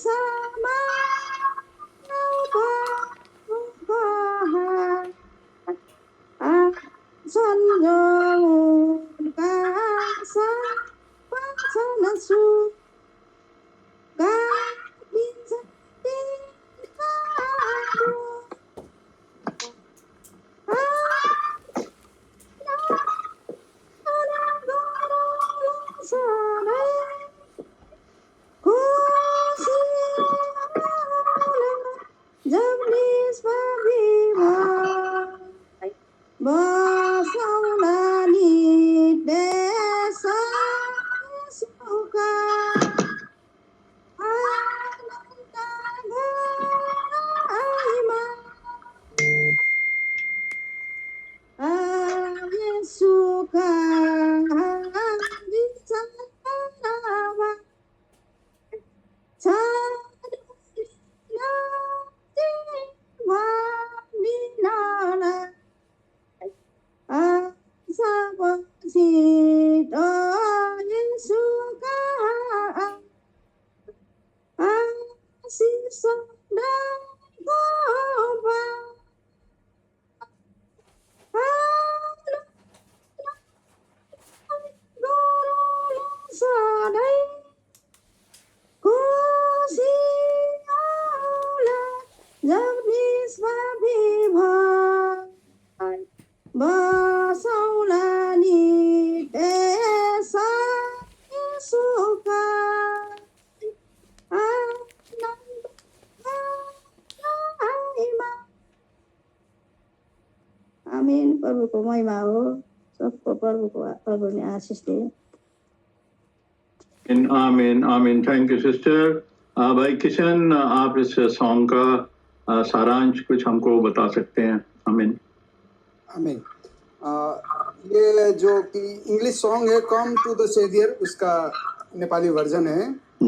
sama son yo ka sa pa sa na su ka bin sa bin ka आमीन। प्रभु को महिमा हो, सबको प्रभु ने आशीष दे। आमीन आमीन। Thank you sister. भाई किशन, आप इस सॉन्ग का सारांश कुछ हमको बता सकते हैं? आमीन आमीन। ये जो कि इंग्लिश सॉन्ग है कम टू द सेवियर, उसका नेपाली वर्जन है।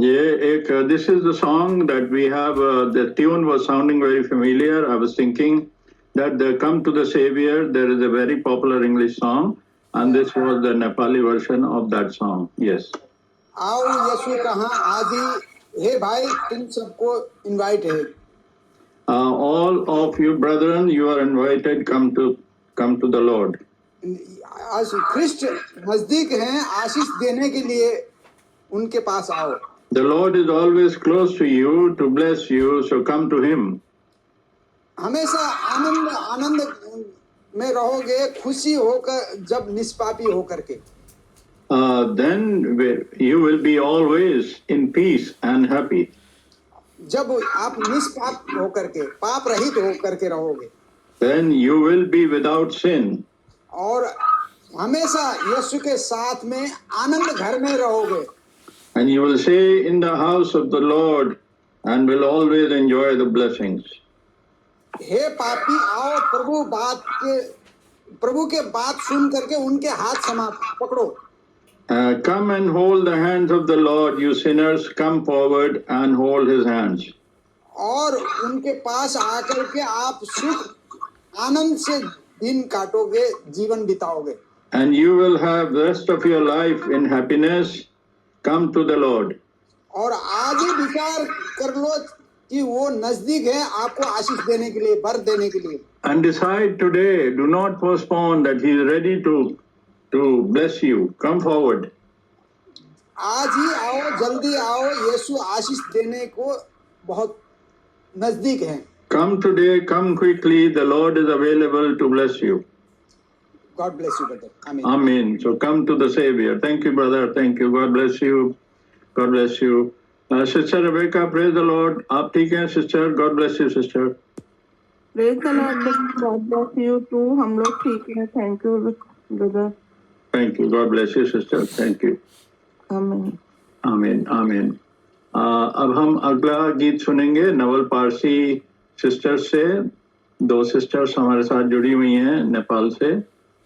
ये एक this is the song that we have, the tune was sounding very familiar. I was thinking that the Come to the Savior, there is a very popular English song, and this was the Nepali version of that song. Yes. आओ यीशु कहाँ आदि, हे भाई तुम सबको invite है। All of you brethren, you are invited, come to the Lord. आज Christ नजदीक हैं, आशीष देने के लिए उनके पास आओ। The Lord is always close to you to bless you, so come to him. हमेशा आनंद में रहोगे, खुशी होकर जब निष्पापी होकर के। Then you will be always in peace and happy. जब आप निष्पाप होकर के, पाप रहित होकर के रहोगे, then you will be without sin. और हमेशा यीशु के साथ में आनंद घर में रहोगे। And you will stay in the house of the Lord and will always enjoy the blessings. हे पापी आओ, प्रभु के बात सुन करके उनके हाथ समा पकड़ो। Come and hold the hands of the Lord, you sinners. Come forward and hold his hands. और उनके पास आकर के आप सुख आनंद से दिन काटोगे, जीवन बिताओगे। And you will have the rest of your life in happiness. Come to the Lord. और आज ही विचार कर लो कि वो नजदीक है आपको आशीष देने के लिए, वर देने के लिए। And decide today, do not postpone, that he is ready to bless you. Come forward. आज ही आओ, जल्दी आओ, यीशु आशीष देने को बहुत नजदीक है। Come today, come quickly, the Lord is available to bless you. God bless you, brother. Amen. Amen. So come to the Savior. Thank you, brother. Thank you. God bless you. God bless you. Sister Rebecca, praise the Lord. आप ठीक हैं sister? God bless you, sister. Praise the Lord. God bless you too. हम लोग ठीक हैं. Thank you, brother. Thank you. God bless you, sister. Thank you. Amen. Amen. Amen. अब हम अगला गीत सुनेंगे नवल पारसी सिस्टर से। 2 सिस्टर्स हमारे साथ जुड़ी हुई हैं नेपाल से,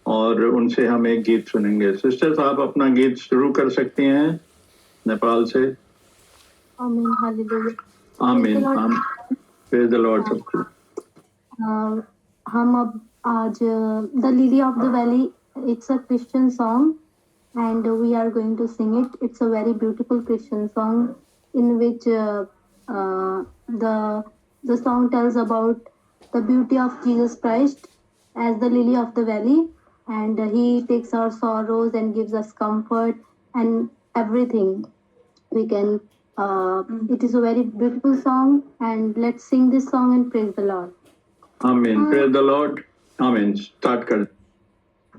और उनसे हम एक गीत सुनेंगे। सिस्टर्स, आप अपना गीत शुरू कर सकती हैं नेपाल से। आमीन, हालेलुया। आमीन। प्रेज द लॉर्ड सबको। हम अब आज the lily of the valley, it's a Christian song and we are going to sing it. It's a very beautiful Christian song in which The song tells about the beauty of Jesus Christ as the lily of the valley, and he takes our sorrows and gives us comfort and everything we can. It is a very beautiful song, and let's sing this song and praise the Lord. Amen. Praise the Lord. Amen. Start कर.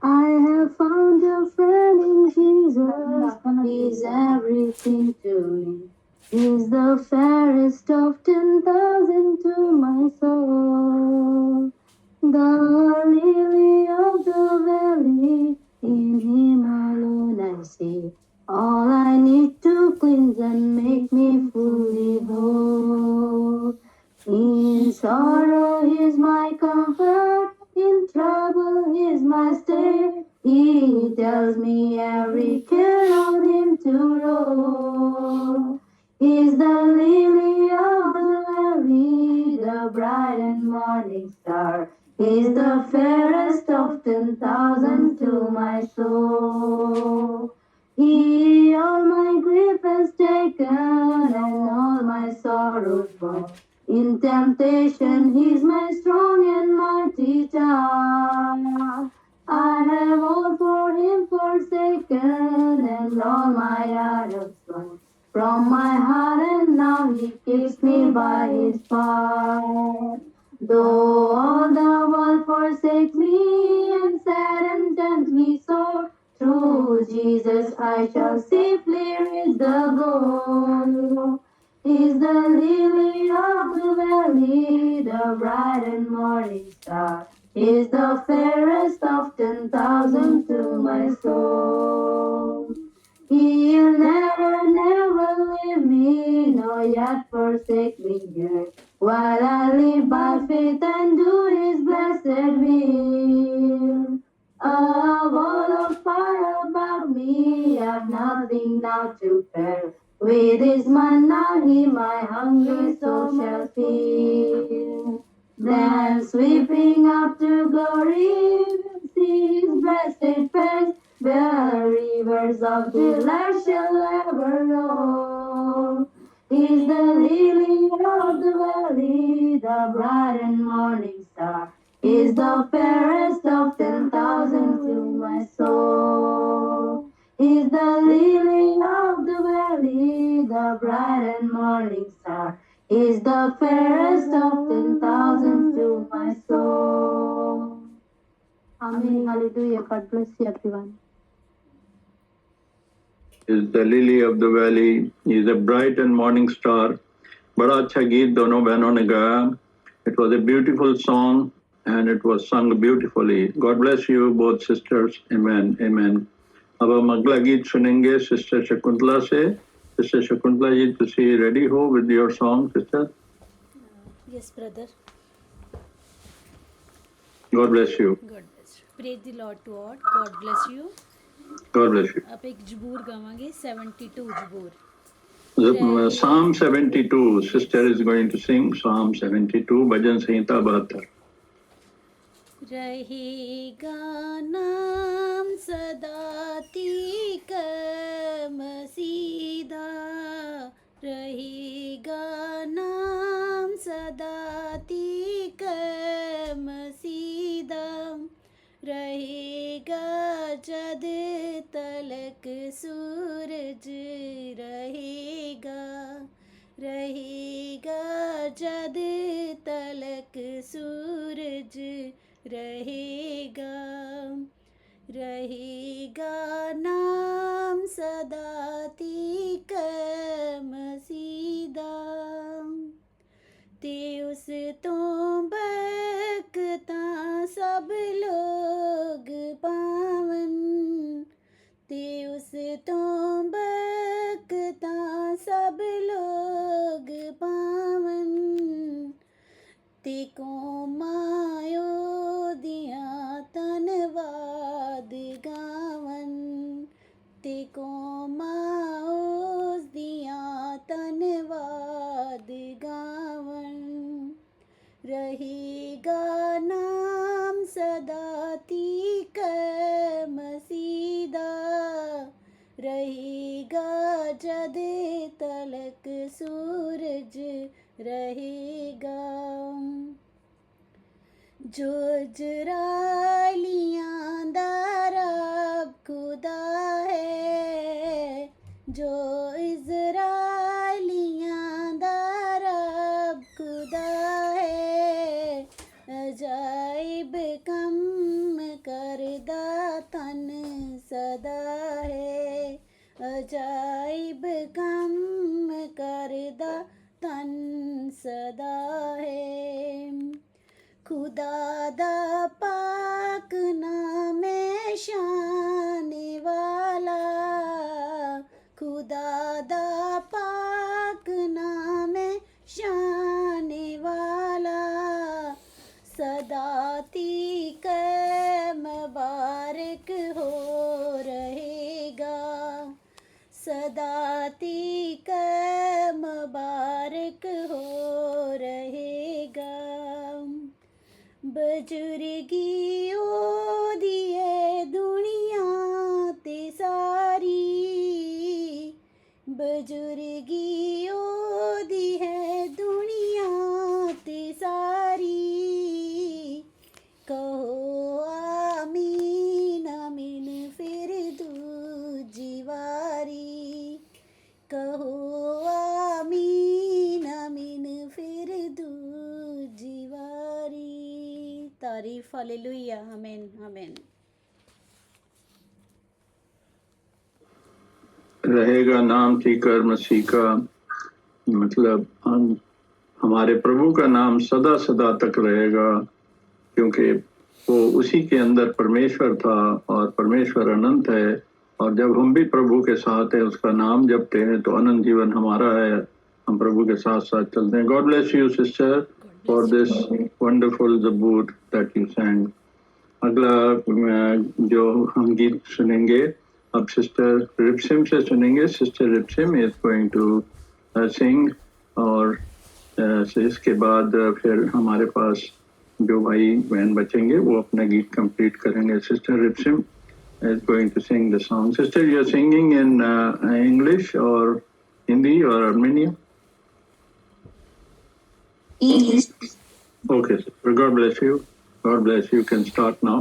I have found a friend in Jesus. He's everything to me. He's the fairest of 10,000 to my soul. The lily of the valley, in him alone I see. All I need to cleanse and make me fully whole. In sorrow is my comfort, in trouble is my stay. He tells me every care on him to roll. He's the lily of the valley, the bright and morning star. He's the fairest of 10,000 to my soul. He all my grief has taken and all my sorrows borne. In temptation, he's my strong and mighty tower. I have all for him forsaken and all my idols thrown from my heart, and now he keeps me by his power. Though all the world forsakes me and saddens me sore, through Jesus I shall safely reach the goal. He's the lily of the valley, the bright and morning star. He's the fairest of 10,000 to my soul. He'll never, never leave me, nor yet forsake me here, while I live by faith and do his blessed will. A wall of fire about me, I've nothing now to fear. With his manna he my hungry soul shall feed. Then sweeping up to glory, see his blessed face, where rivers of delight shall ever roll. He's the lily of the valley, the bright and morning star. He's the fairest of 10,000 to my soul. He's the lily of the valley, the bright and morning star. He's the fairest of 10,000 to my soul. Amen. Hallelujah. God bless you, everyone. Is the lily of the valley. He is a bright and morning star. बड़ा अच्छा गीत दोनों बहनों ने गाया. It was a beautiful song and it was sung beautifully. God bless you both sisters. Amen. Amen. अब हम अगला गीत सुनेंगे सिस्टर शकुंतला से. सिस्टर शकुंतला जी तुसी रेडी हो with your song, sister? Yes, brother. God bless you. God bless you. Praise the Lord to all. God bless you. God bless you. आप एक जबूर गावांगे 72 जबूर. Psalm 72. Sister is going to sing Psalm 72. भजन संहिता 72. रहेगा नाम सदा तीक मसीदा, रहेगा नाम सदा तीक मसीदा, रहेगा जद तलक सूरज रहेगा, रहेगा जद तलक सूरज रहेगा, रहेगा नाम सदा तीक मसीदा, ते उस तो बकता सब लोग पावन, ते उस तो बकता सब लोग पावन, ते को मायो दिया धन्यवाद गावन, ते को माओ दिया धन्यवाद गावन, रहेगा नाम सदा तीक मसीदा, रहेगा जद तलक सूरज सूरज रहेगा। जो इजराइलियां दा रब खुदा है, जो इजराइलियां दा रब खुदा है, अजाइब कम करदा तन सदा है, अजाइब कम करदा तन सदा है। खुदा दा पाक नाम है शान वाला, खुदा दा पाक नाम है शान वाला, सदा तीक मुबारक हो रहेगा, सदा तीक मुबारक हो रहेगा। बजुर्गी ओदी है दुनिया ते सारी, बजुर्गी ओदी है दुनिया ते सारी, कहो आमीन आमीन फिर दूजी वारी, कहो आमीन आमीन फिर दूजी वारी। तारीफ हालेलुया, आमीन आमीन। रहेगा नाम थीकर मसीह का, मतलब हमारे प्रभु का नाम सदा सदा तक रहेगा, क्योंकि वो उसी के अंदर परमेश्वर था और परमेश्वर अनंत है, और जब हम भी प्रभु के साथ है उसका नाम जपते हैं तो अनंत जीवन हमारा है, हम प्रभु के साथ साथ चलते हैं। God bless you sister for this wonderful ज़बूर दैट यू sang। अगला जो हम गीत सुनेंगे अब सिस्टर रिप्सिम से सुनेंगे। Sister Ripsim is going to sing, और इसके बाद फिर हमारे पास जो भाई बहन बचेंगे वो अपना गीत कंप्लीट करेंगे। Sister Ripsim is going to sing the song. Sister, you're singing in English or Hindi or Armenian? English. Okay, sister. God bless you. God bless you. You can start now.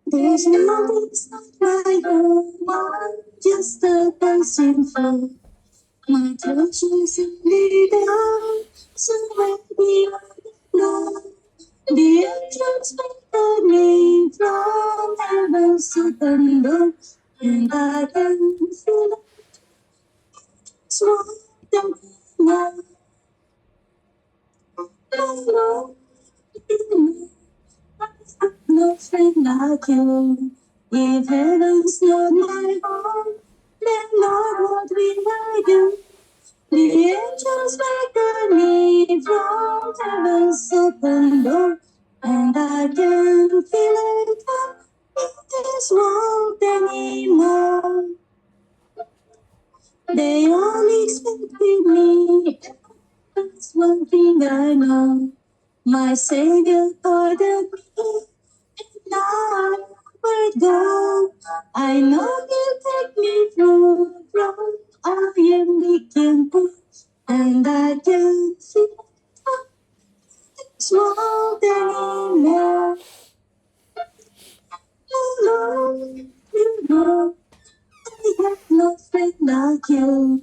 There's no like my home, I'm just a passing through. My touch is laid down, so maybe I don't know. The angels make the name from heaven's open door, and I can feel it small down now. No friend like you. If heaven's not my home, then Lord, what will I do? The angels beckon me from heaven's open door, and I can feel it in this world anymore. They all expect me, that's one thing I know. My Savior pardoned me, and now I would go. I know He'll take me through from I am weak and poor, and I can feel it's more than enough. You know, I have no friend like you.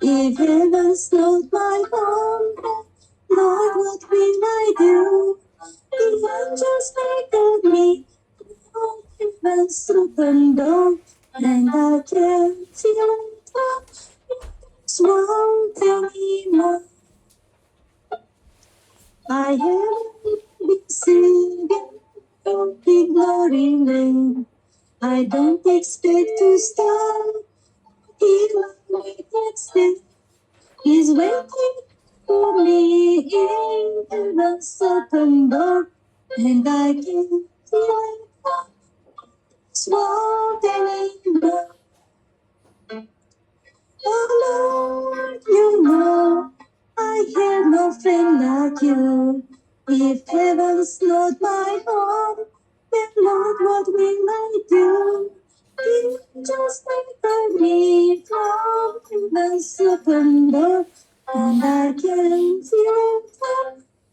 If heaven's not my home, Lord, what will I do? The angels beckon me, heaven's open door, and I can feel it's more than enough. I have been singing from the glory lane. I don't expect to stop. Even next day, He's waiting for me in heaven's open door, and I can feel it's more than enough. like you. If heaven's not my home, then Lord, what will I do? You just make me from heaven's open door, and I can feel it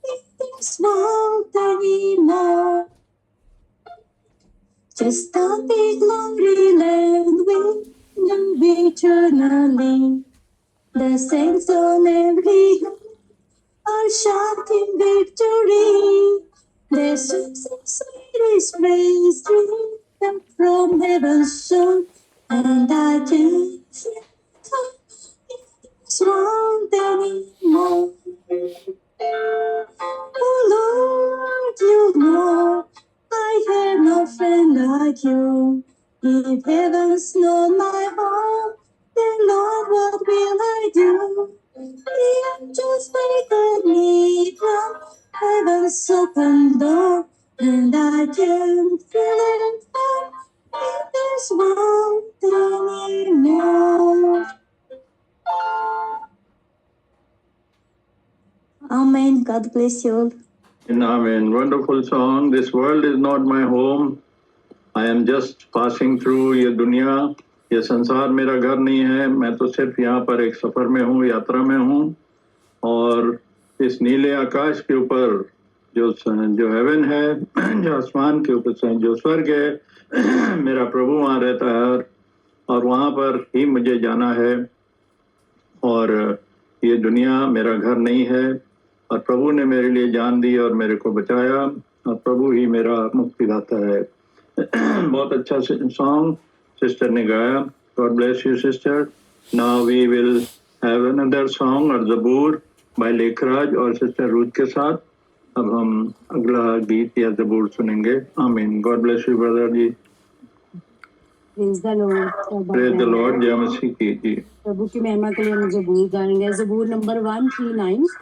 in this world anymore. Just a big lonely land with no eternally. The saints on every hill are shouting victory. Their songs of sweetest praise driven from heaven's shore, and I can't feel it's wrong anymore. Oh Lord, you know I have no friend like you. If heaven's not my home, then Lord, what will I do? The angels waited me from heaven's open door, and I can feel it in this world anymore. Amen. God bless you all. Amen. Wonderful song. This world is not my home. I am just passing through. ये दुनिया, ये संसार मेरा घर नहीं है. मैं तो सिर्फ यहाँ पर एक सफर में हूँ, यात्रा में हूँ. और इस नीले आकाश के ऊपर जो हेवन है, जो आसमान के ऊपर जो स्वर्ग है, मेरा प्रभु वहाँ रहता है और वहाँ पर ही मुझे जाना है. और ये दुनिया मेरा घर नहीं है और प्रभु ने मेरे लिए जान दी और मेरे को बचाया और प्रभु ही मेरा मुक्तिदाता है. बहुत अच्छा सॉन्ग सिस्टर ने गाया. God bless you sister. Now we will have another song और ज़बूर बाय लेखराज और सिस्टर रूथ के साथ. अब हम अगला गीत या ज़बूर सुनेंगे. आमीन. God bless you brother ji. Praise the Lord. Praise the Lord. जय मसीह की. जी, प्रभु की महिमा के लिए हम ज़बूर गाएंगे. ज़बूर नंबर 139.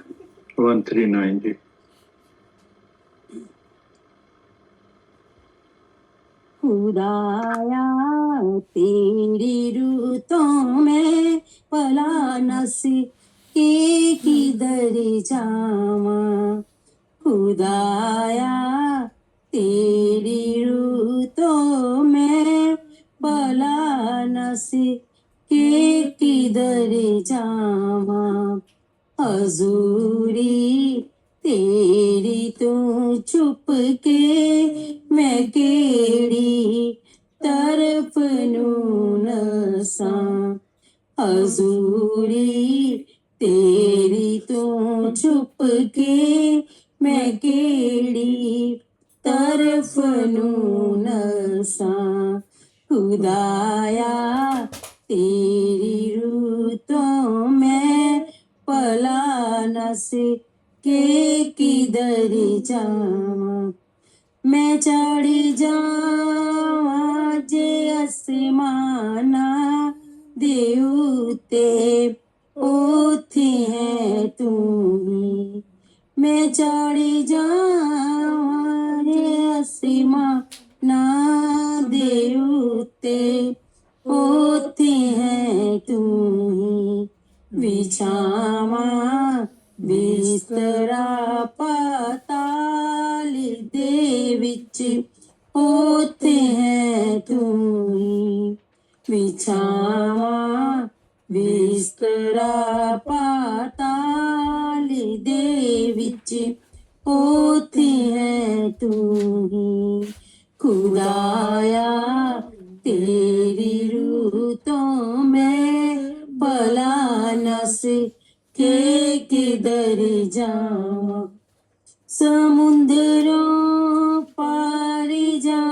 139 जी. खुदाया तेरी रूतों में पला न सके किधर जावा. खुदाया तेरी रूतों में पला न सके किधर जावा. हजूरी तेरी तू छुप के मैं केड़ी तरफ नून सा. हजूरी तेरी तू छुप के मैं केड़ी तरफ नून सा. खुदाया तेरी रूतों में पला न सके किधर जावा. मैं चढ़ जावा जे आसमाना दे उते ओथे है तू ही. मैं चढ़ जावा जे आसमाना दे उते ओथे है तू ही. बिछावा बिस्तरा पाताल दे विच ओथे है तू ही. बिछावा बिस्तरा पाताल दे विच ओथे है तू ही. खुदाया तेरी रूतों में भला न सके किधर जावा. समुद्रों पार जा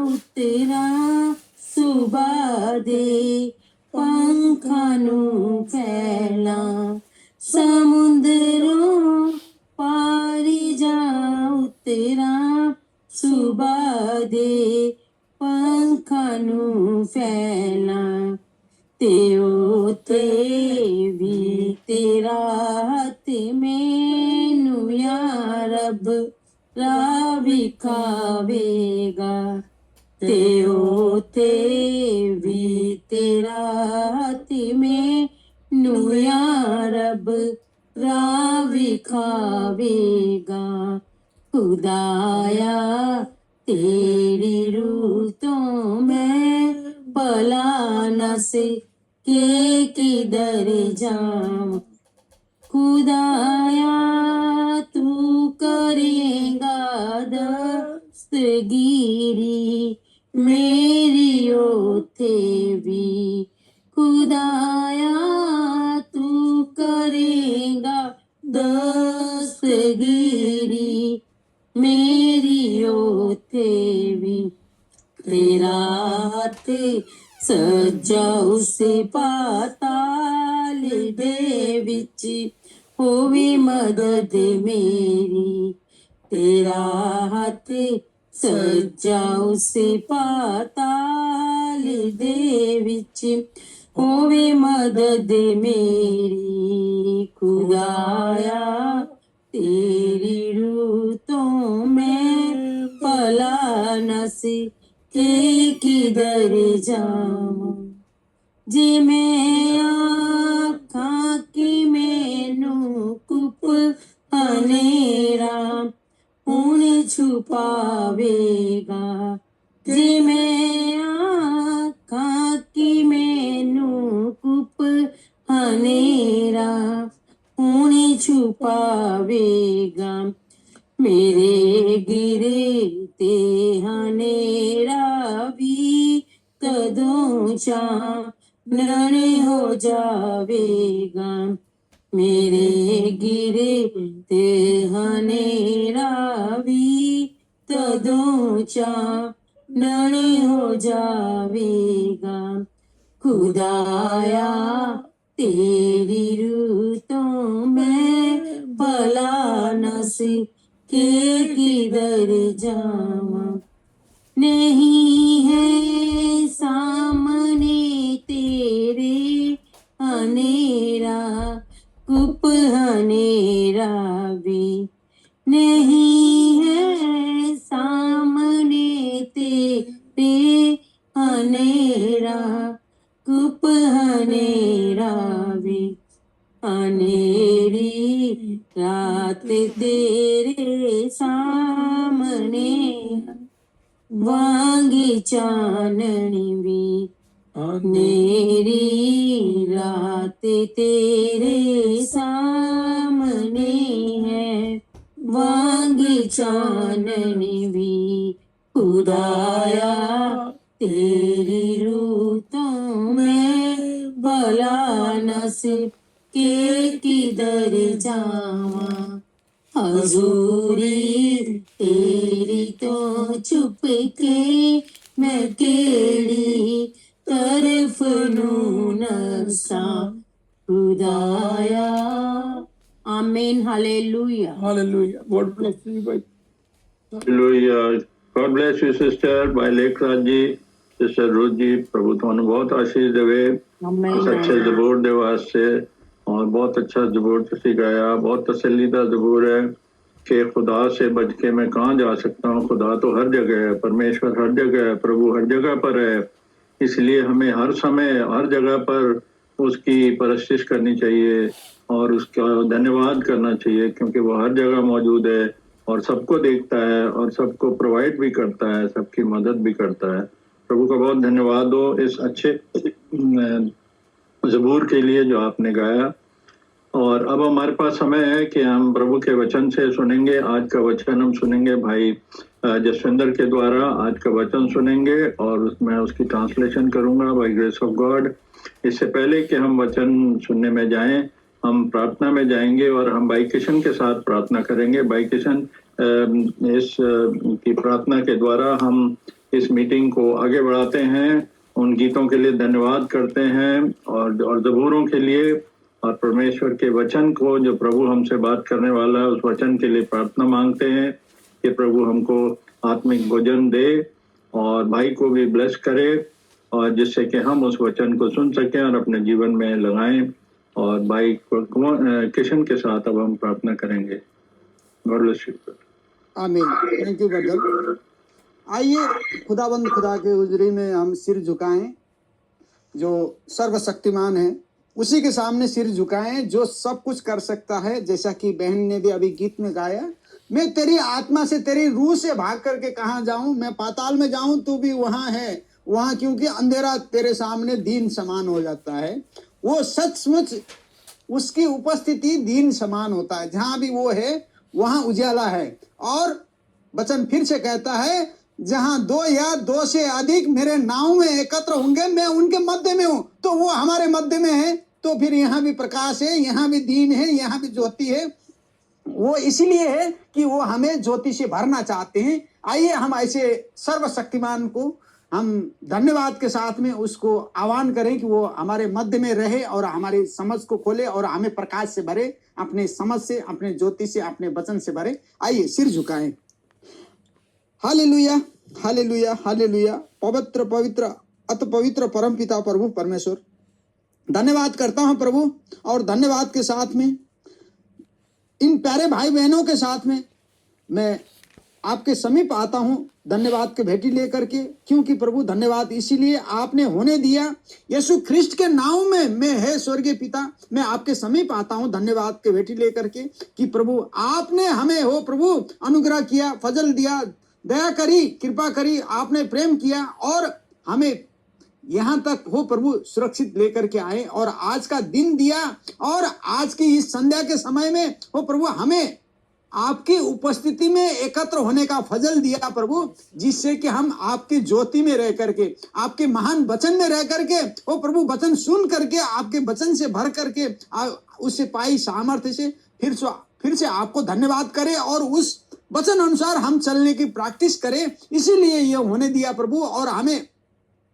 उतरा सुबह दे पंखां नूं फैला. समुद्रों पार जा उतरा सुबह दे पंखां नूं फैला. ते ओते भी तेरा हथ मैनू या रब राह विखावेगा. ते ओते भी तेरा हथ मैनू या रब रावी खावेगा। खुदाया तेरी रूतों में भला न से के किधर जाऊं। खुदाया तू करेगा दस्तगीरी मेरी ओथे भी। खुदाया तू करेगा दस्तगीरी मेरी ओथे भी। तेरा हाथ सज्जा उस पाताल दे विच होवे मदद मेरी। तेरा हाथ सज्जा उस पाताल दे विच होवे मदद मेरी। खुदाया तेरी रूतों में भला न से के किधर जाऊं। जे मैं आँखां की मैनू कुप हनेरा हुण छुपावेगा। जे मैं आँखां की मैनू कुप हनेरा हुण छुपावेगा। मेरे गिरे ते हनेरा भी तदों चानन हो जावेगा। मेरे गिरे ते हनेरा भी तदों चानन हो जावेगा। खुदाया तेरी रूतों में भला न से के किधर जाऊं। नहीं है सामने तेरे हनेरा कुप हनेरा भी। नहीं है सामने तेरे हनेरा कुप हनेरा भी। अनेरी रात तेरे सामने वांगी चाननी भी। अनेरी रात तेरे सामने है वांगी चाननी भी। खुदाया तेरी रूतों में भला न से के किधर जावां। हजूरी तेरी तो चुप के मैं केड़ी तरफ नू नसा। खुदाया आमीन hallelujah. Hallelujah. God bless you, bhai. Hallelujah. God bless you, sister. By Lekhraj ji, sister Ruth ji, प्रभु ਤੁਹਾਨੂੰ ਬਹੁਤ आशीष देवे इस अच्छे जबूर दे वास्ते। और बहुत अच्छा जबूर तुसी गाया, बहुत तसल्लीदा जबूर है कि खुदा से बच के मैं कहाँ जा सकता हूँ। खुदा तो हर जगह है, परमेश्वर हर जगह है, प्रभु हर जगह पर है। इसलिए हमें हर समय हर जगह पर उसकी परस्तिश करनी चाहिए और उसका धन्यवाद करना चाहिए, क्योंकि वो हर जगह मौजूद है और सबको देखता है और सबको प्रोवाइड भी करता है, सबकी मदद भी करता है। प्रभु का बहुत धन्यवाद हो इस अच्छे ज़बूर के लिए जो आपने गाया। और अब हमारे पास समय है कि हम प्रभु के वचन से सुनेंगे। आज का वचन हम सुनेंगे भाई जसविंदर के द्वारा। आज का वचन सुनेंगे और मैं उसकी ट्रांसलेशन करूंगा बाय ग्रेस ऑफ गॉड। इससे पहले कि हम वचन सुनने में जाएं, हम प्रार्थना में जाएंगे और हम भाई किशन के साथ प्रार्थना करेंगे। भाई किशन इस की प्रार्थना के द्वारा हम इस मीटिंग को आगे बढ़ाते हैं। उन गीतों के लिए धन्यवाद करते हैं और ज़बूरों के लिए और परमेश्वर के वचन को जो प्रभु हमसे बात करने वाला है उस वचन के लिए प्रार्थना मांगते हैं कि प्रभु हमको आत्मिक भोजन दे और भाई को भी ब्लेस करे और जिससे कि हम उस वचन को सुन सकें और अपने जीवन में लगाएं। और भाई किशन के साथ अब हम प्रार्थना करेंगे। God bless you. आमीन। Thank you brother. आइए खुदाबंद खुदा के हुजूरी में हम सिर झुकाएं जो सर्वशक्तिमान है उसी के सामने सिर झुकाएं जो सब कुछ कर सकता है। जैसा कि बहन ने भी अभी गीत में गाया, मैं तेरी आत्मा से, तेरी रूह से भाग करके कहाँ जाऊं, मैं पाताल में जाऊं तू भी वहां है वहां, क्योंकि अंधेरा तेरे सामने दीन समान हो जाता है। वो सचमुच उसकी उपस्थिति दीन समान होता है, जहां भी वो है वहां उजाला है। और वचन फिर से कहता है, जहां 2 या 2 से अधिक मेरे नाम में एकत्र होंगे, मैं उनके मध्य में हूं। तो वो हमारे मध्य में है, तो फिर यहाँ भी प्रकाश है, यहाँ भी दीन है, यहाँ भी ज्योति है। वो इसलिए है कि वो हमें ज्योति से भरना चाहते हैं। आइए हम ऐसे सर्वशक्तिमान को हम धन्यवाद के साथ में उसको आह्वान करें कि वो हमारे मध्य में रहे और हमारी समझ को खोले और हमें प्रकाश से भरे, अपने समझ से, अपने ज्योति से, अपने वचन से भरे। आइए सिर झुकाएं। Hallelujah, hallelujah, hallelujah. पवित्र पवित्र अति पवित्र परम पिता प्रभु परमेश्वर, धन्यवाद करता हूं प्रभु, और धन्यवाद के साथ में इन प्यारे भाई बहनों के साथ में मैं आपके समीप आता हूं धन्यवाद के भेटी लेकर के, क्योंकि प्रभु धन्यवाद इसीलिए आपने होने दिया। यीशु ख्रिस्ट के नाम में मैं है स्वर्गीय पिता, मैं आपके समीप आता हूं धन्यवाद के भेटी लेकर के, कि प्रभु आपने हमें हो प्रभु अनुग्रह किया, फजल दिया, दया करी, कृपा करी, आपने प्रेम किया और हमें यहाँ तक हो प्रभु सुरक्षित लेकर के आए और आज का दिन दिया। और आज की इस संध्या के समय में हो प्रभु हमें आपकी उपस्थिति में एकत्र होने का फजल दिया प्रभु, जिससे कि हम आपकी ज्योति में रह करके, आपके महान वचन में रह करके, ओ प्रभु वचन सुन करके, आपके वचन से भर करके, उससे पाई सामर्थ्य से फिर से आपको धन्यवाद करें और उस वचन अनुसार हम चलने की प्रैक्टिस करें। इसीलिए ये होने दिया प्रभु, और हमें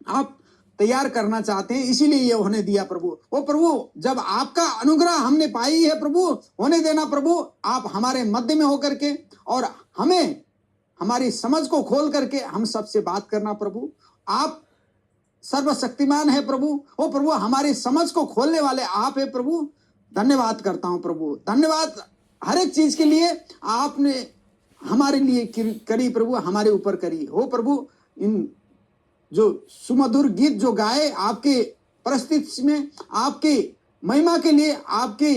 आप तैयार करना चाहते हैं, इसीलिए ये होने दिया प्रभु। ओ प्रभु, जब आपका अनुग्रह हमने पाई है प्रभु, होने देना प्रभु, आप हमारे मध्य में होकर के और हमें हमारी समझ को खोल करके हम सबसे बात करना प्रभु। आप सर्वशक्तिमान है प्रभु। ओ प्रभु, हमारी समझ को खोलने वाले आप है प्रभु। धन्यवाद करता हूं प्रभु, धन्यवाद हर एक चीज के लिए आपने हमारे लिए करी प्रभु, हमारे ऊपर करी हो प्रभु। इन जो सुमधुर गीत जो गाए आपके परिस्थिति में, आपके महिमा के लिए, आपके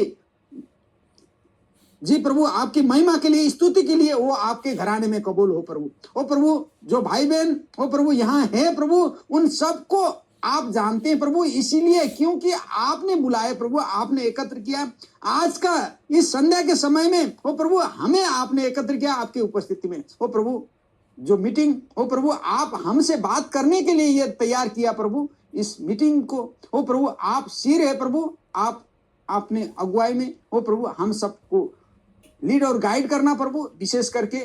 जी प्रभु, आपकी महिमा के लिए, स्तुति के लिए, वो आपके घराने में कबूल हो प्रभु। ओ प्रभु, जो भाई बहन ओ प्रभु यहाँ है प्रभु, उन सबको आप जानते हैं प्रभु, इसीलिए क्योंकि आपने बुलाए प्रभु, आपने एकत्र किया। आज का इस संध्या के समय में ओ प्रभु हमें आपने एकत्र किया आपकी उपस्थिति में। ओ प्रभु, जो मीटिंग ओ प्रभु आप हमसे बात करने के लिए ये तैयार किया प्रभु, इस मीटिंग को ओ प्रभु आप सिर है प्रभु, आप आपने अगुवाई में ओ प्रभु हम सबको लीड और गाइड करना प्रभु। विशेष करके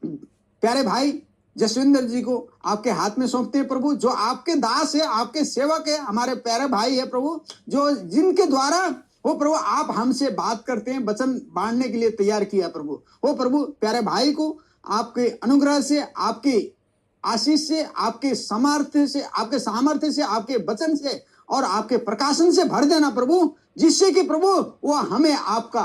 प्यारे भाई जसविंदर जी को आपके हाथ में सौंपते हैं प्रभु, जो आपके दास है, आपके सेवक है, हमारे प्यारे भाई है प्रभु, जो जिनके द्वारा ओ प्रभु आप हमसे बात करते हैं, वचन बांटने के लिए तैयार किया प्रभु। ओ प्रभु, प्यारे भाई को आपके अनुग्रह से, आपके आशीष से, आपके सामर्थ्य से, आपके सामर्थ्य से, आपके वचन से और आपके प्रकाशन से भर देना प्रभु, जिससे कि प्रभु वो हमें आपका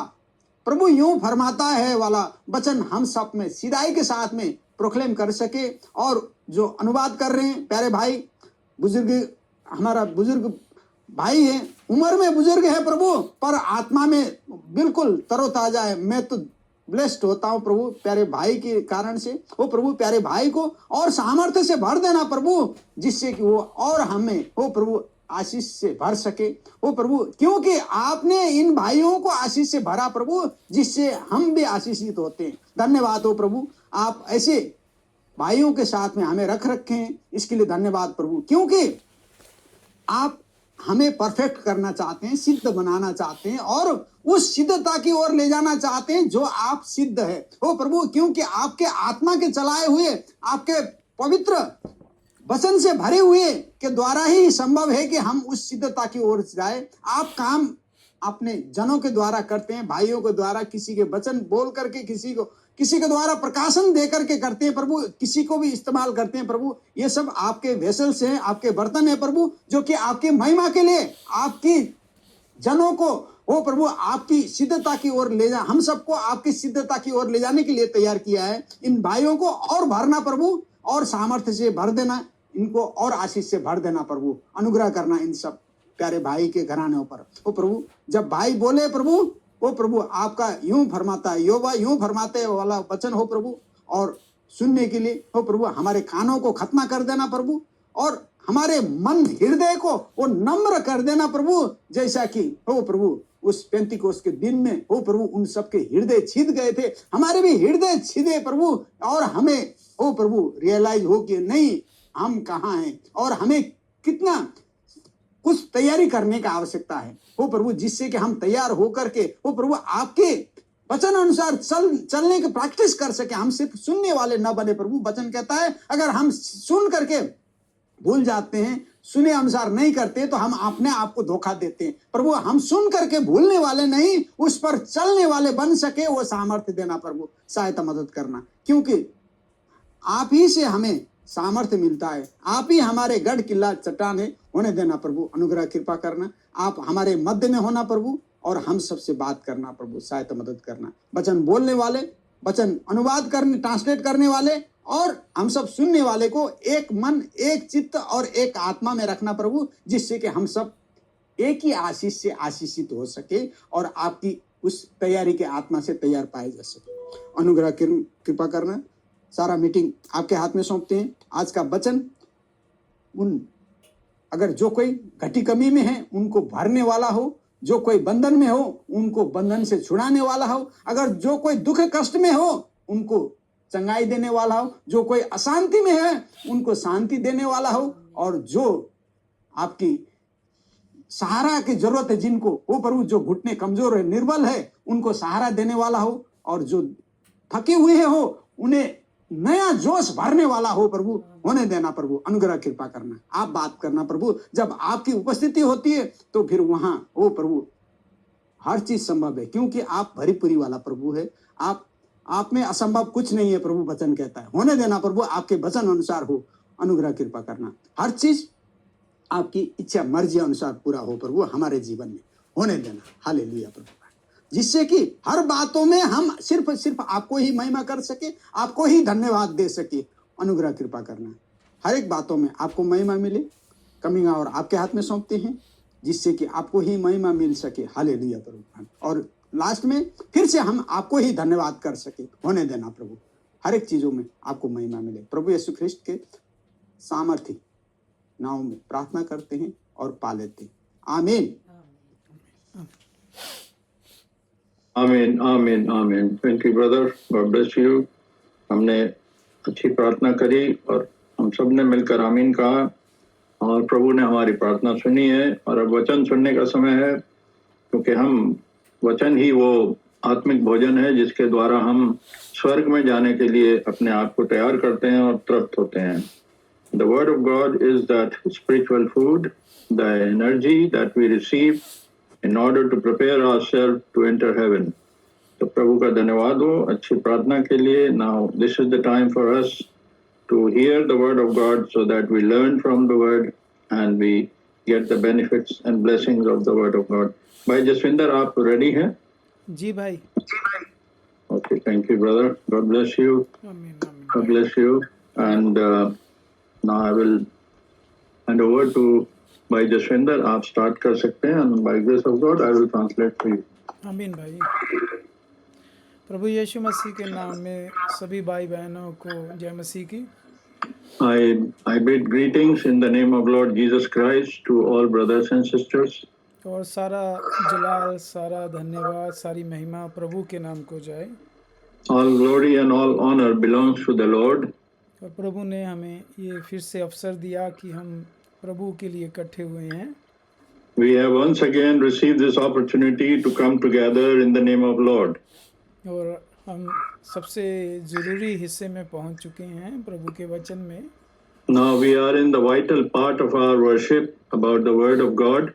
प्रभु यूं फरमाता है वाला वचन हम सब में सीधाई के साथ में प्रोक्लेम कर सके। और जो अनुवाद कर रहे हैं प्यारे भाई, बुजुर्ग, हमारा बुजुर्ग भाई है, उम्र में बुजुर्ग है प्रभु, पर आत्मा में बिल्कुल तरोताजा है। मैं तो ब्लेस्ड होता हूं प्रभु प्यारे भाई के कारण से। वो प्रभु प्यारे भाई को और सामर्थ्य से भर देना प्रभु, जिससे कि वो और हमें वो प्रभु आशीष से भर सके। वो प्रभु, क्योंकि आपने इन भाइयों को आशीष से भरा प्रभु, जिससे हम भी आशीषित होते हैं। धन्यवाद हो प्रभु, आप ऐसे भाइयों के साथ में हमें रखे हैं, इसके लिए धन्यवाद प्रभु, क्योंकि आप हमें परफेक्ट करना चाहते हैं, सिद्ध बनाना चाहते हैं और उस सिद्धता की ओर ले जाना चाहते हैं जो आप सिद्ध है। ओ प्रभु, क्योंकि आपके आत्मा के चलाए हुए, आपके पवित्र वचन से भरे हुए के द्वारा ही संभव है कि हम उस सिद्धता की ओर जाए। आप काम अपने जनों के द्वारा करते हैं, भाइयों के द्वारा, किसी के वचन बोल करके, किसी के द्वारा प्रकाशन दे करके करते हैं प्रभु, किसी को भी इस्तेमाल करते हैं प्रभु। ये सब आपके वेसल्स हैं, आपके बर्तन हैं प्रभु, जो कि आपकी महिमा के लिए, आपकी जनों को ओ प्रभु आपकी सिद्धता की ओर ले जा, हम सबको आपकी सिद्धता की ओर ले जाने के लिए तैयार किया है। इन भाइयों को और भरना प्रभु, और सामर्थ्य से भर देना, इनको और आशीष से भर देना प्रभु, अनुग्रह करना इन सब प्यारे भाई के घराने पर। ओ प्रभु, जब भाई बोले प्रभु, ओ प्रभु आपका यूं फरमाता है, योवा यूं फरमाते वाला वचन हो प्रभु, और सुनने के लिए हो प्रभु हमारे कानों को खत्मा कर देना प्रभु, और हमारे मन हृदय को वो नम्र कर देना प्रभु, जैसा कि हो प्रभु उस पेंतिकोस्त के दिन में हो प्रभु उन सबके हृदय छिद गए थे, हमारे भी हृदय छिदे प्रभु, और हमें हो प्रभु रियलाइज हो कि नहीं हम कहाँ हैं और हमें कितना कुछ तैयारी करने का आवश्यकता है हो प्रभु, जिससे कि हम तैयार होकर के हो प्रभु आपके वचन अनुसार चलने की प्रैक्टिस कर सके। हम सिर्फ सुनने वाले न बने प्रभु। वचन कहता है अगर हम सुन करके भूल जाते हैं, सुने अनुसार नहीं करते, तो हम अपने आप को धोखा देते हैं प्रभु। हम सुन करके भूलने वाले नहीं, उस पर चलने वाले बन सके, वो सामर्थ्य देना प्रभु, सहायता मदद करना, क्योंकि आप ही से हमें सामर्थ्य मिलता है। आप ही हमारे गढ़ किला चट्टान है, होने देना प्रभु, अनुग्रह कृपा करना, आप हमारे मध्य में होना प्रभु, और हम सबसे बात करना प्रभु, सहायता मदद करना। वचन बोलने वाले, वचन अनुवाद करने, ट्रांसलेट करने वाले, और हम सब सुनने वाले को एक मन, एक चित्त और एक आत्मा में रखना प्रभु, जिससे कि हम सब एक ही आशीष से आशीषित हो सके और आपकी उस तैयारी के आत्मा से तैयार पाए जा सके। अनुग्रह कृपा करना। सारा मीटिंग आपके हाथ में सौंपते हैं। आज का वचन उन अगर जो कोई घटी कमी में है उनको भरने वाला हो, जो कोई बंधन में हो उनको बंधन से छुड़ाने वाला हो, अगर जो कोई दुख कष्ट में हो उनको चंगाई देने वाला हो, जो कोई अशांति में है उनको शांति देने वाला हो, और जो आपकी सहारा की जरूरत है जिनको, वो प्रभु जो घुटने कमजोर है, निर्बल है, उनको सहारा देने वाला हो, और जो थके हुए हो उन्हें नया जोश भरने वाला हो प्रभु, होने देना प्रभु। अनुग्रह कृपा करना, आप बात करना प्रभु। जब आपकी उपस्थिति होती है तो फिर वहां वो प्रभु हर चीज संभव है, क्योंकि आप भरीपुरी वाला प्रभु है। आप में असंभव कुछ नहीं है प्रभु, वचन कहता है। होने देना प्रभु, आपके वचन अनुसार हो। अनुग्रह कृपा करना, हर चीज आपकी इच्छा मर्जी अनुसार पूरा हो प्रभु, हमारे जीवन में होने देना। हालेलुया प्रभु, जिससे कि हर बातों में हम सिर्फ आपको ही महिमा कर सके, आपको ही धन्यवाद दे सके। अनुग्रह कृपा करना, हर एक बातों में आपको महिमा मिले। कमिंग और आपके हाथ में सौंपते हैं, जिससे कि आपको ही महिमा मिल सके। हालेलुया प्रभु। और लास्ट में फिर से हम आपको ही धन्यवाद कर सके। होने देना प्रभु, हर एक चीजों में आपको महिमा मिले। प्रभु यीशु ख्रिस्ट के सामर्थ्य नाम में प्रार्थना करते हैं और पा लेते हैं। आमीन। आमीन आमीन आमीन। Thank you brother, God bless you. हमने अच्छी प्रार्थना करी और हम सब ने मिलकर आमीन कहा, और प्रभु ने हमारी प्रार्थना सुनी है। और अब वचन सुनने का समय है, क्योंकि हम वचन ही वो आत्मिक भोजन है जिसके द्वारा हम स्वर्ग में जाने के लिए अपने आप को तैयार करते हैं और तृप्त होते हैं। The word of God is that spiritual food, the energy that we receive in order to prepare ourselves to enter heaven. तो प्रभु का धन्यवाद हो अच्छी प्रार्थना के लिए। Now this is the time for us to hear the word of God so that we learn from the word and we get the benefits and blessings of the word of God. भाई जसविंदर, आप ready हैं? जी भाई। Okay, thank you brother. God bless you. आमीन आमीन। God bless you. And now I will hand over to भाई जसविंदर। आप start कर सकते हैं, and by grace of God I will translate for you. आमीन भाई। प्रभु यीशु मसीह के नाम में सभी भाई बहनों को जय मसीह की। I bid greetings in the name of Lord Jesus Christ to all brothers and sisters. और सारा जलाल, सारा धन्यवाद, सारी महिमा प्रभु के नाम को जाए। All glory and all honor belongs to the Lord. और प्रभु ने हमें ये फिर से अवसर दिया कि हम प्रभु के लिए इकट्ठे हुए हैं। We have once again received this opportunity to come together in the name of Lord. और हम सबसे ज़रूरी हिस्से में पहुंच चुके हैं प्रभु के वचन में। Now we are in the vital part of our worship about the word of God.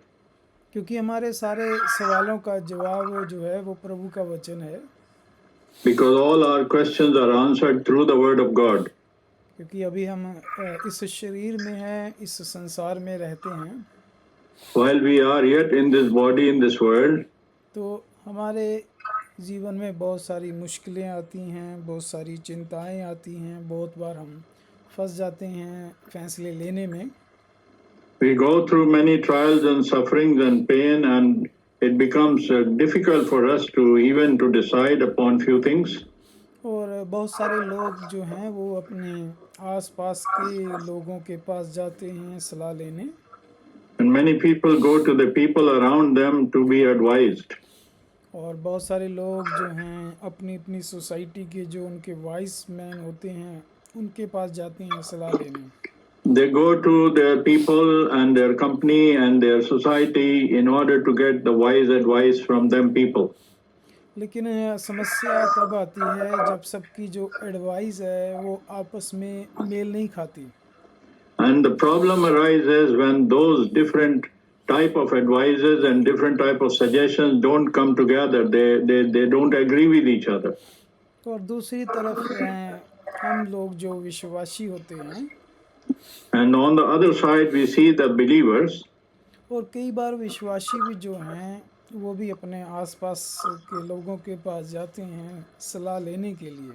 क्योंकि हमारे सारे सवालों का जवाब जो है वो प्रभु का वचन है। Because all our questions are answered through the word of God. क्योंकि अभी हम इस शरीर में हैं, इस संसार में रहते हैं। While we are yet in this body, in this world, तो हमारे जीवन में बहुत सारी मुश्किलें आती हैं, बहुत सारी चिंताएं आती हैं, बहुत बार हम फंस जाते हैं फैसले लेने में। We go through many trials and sufferings and pain, and it becomes difficult for us to even to decide upon few things. और बहुत सारे लोग जो हैं वो अपने आसपास के लोगों के पास जाते हैं सलाह लेने, And many people go to the people around them to be advised. और बहुत सारे लोग जो हैं अपनी अपनी सोसाइटी के जो उनके वाइस मैन होते हैं उनके पास जाते हैं सलाह लेने. They go to their people and their company and their society in order to get the wise advice from them people. लेकिन समस्या तब आती है जब सबकी जो एडवाइस है वो आपस में मेल नहीं खाती. And the problem arises when those different type of advices and different type of suggestions don't come together. They don't agree with each other. और दूसरी तरफ हम लोग जो विश्वासी होते हैं, And on the other side, we see the believers. और कई बार विश्वासी भी जो हैं वो भी अपने आसपास के लोगों के पास जाते हैं सलाह लेने के लिए.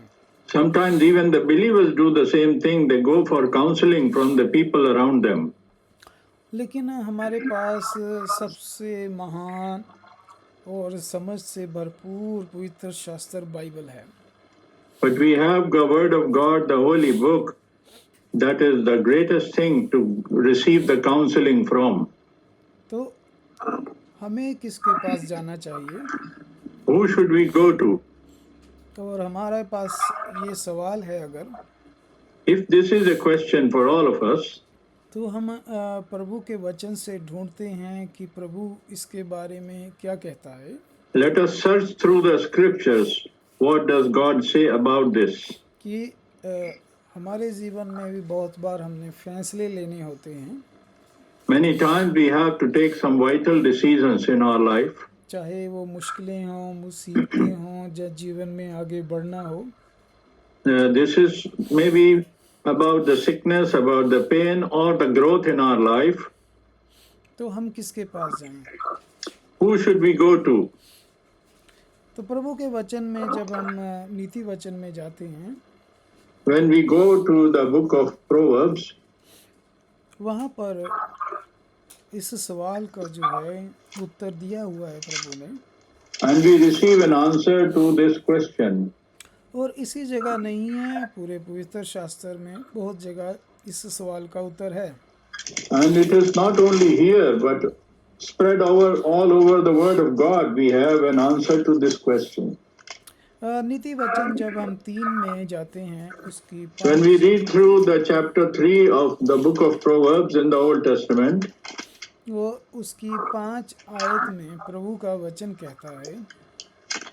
Sometimes even the believers do the same thing. They go for counseling from the people around them. लेकिन हमारे पास सबसे महान और समझ से भरपूर पवित्र शास्त्र बाइबल है. But we have the Word of God, the Holy Book, that is the greatest thing to receive the counseling from. तो हमें किसके पास जाना चाहिए? Who should we go to? और हमारे पास ये सवाल है, अगर If this is a question for all of us, तो हम प्रभु के वचन से ढूंढते हैं कि प्रभु इसके बारे में क्या कहता है. let us search through the scriptures. What does God say about this? कि हमारे जीवन में भी बहुत बार हमने फैसले लेने होते हैं. Many times we have to take some vital decisions in our life. चाहे वो मुश्किलें हों, मुसीबतें हों, या जीवन में आगे बढ़ना हो. This is maybe about the sickness, about the pain, or the growth in our life. तो हम किसके पास जाएं? Who should we go to? तो प्रभु के वचन में जब हम नीति वचन में जाते हैं, When we go to the book of Proverbs, वहाँ पर इस सवाल का जो है उत्तर दिया हुआ है प्रभु ने. and we receive an answer to this question. और इसी जगह नहीं है, पूरे पवित्र शास्त्र में बहुत जगह इस सवाल का उत्तर है. And it is not only here, but spread all over the Word of God, we have an answer to this question. नीति वचन जब हम 3 में जाते हैं, उसकी When we read through the chapter 3 of the book of Proverbs in the Old Testament, वो उसकी 5 आयत में प्रभु का वचन कहता है,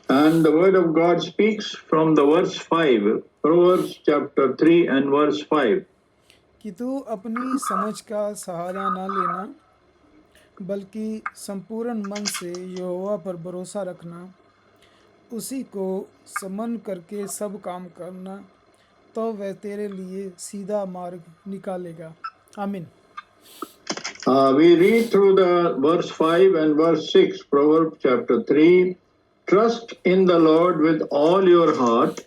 and the Word of God speaks from the verse 5, Proverbs chapter 3 and verse 5. कि तू अपनी समझ का सहारा ना लेना, बल्कि संपूर्ण मन से यहोवा पर भरोसा रखना, उसी को समन करके सब काम करना, तो वह तेरे लिए सीधा मार्ग निकालेगा. आमीन. We read through the verse 5 and verse 6, Proverbs chapter 3. Trust in the Lord with all your heart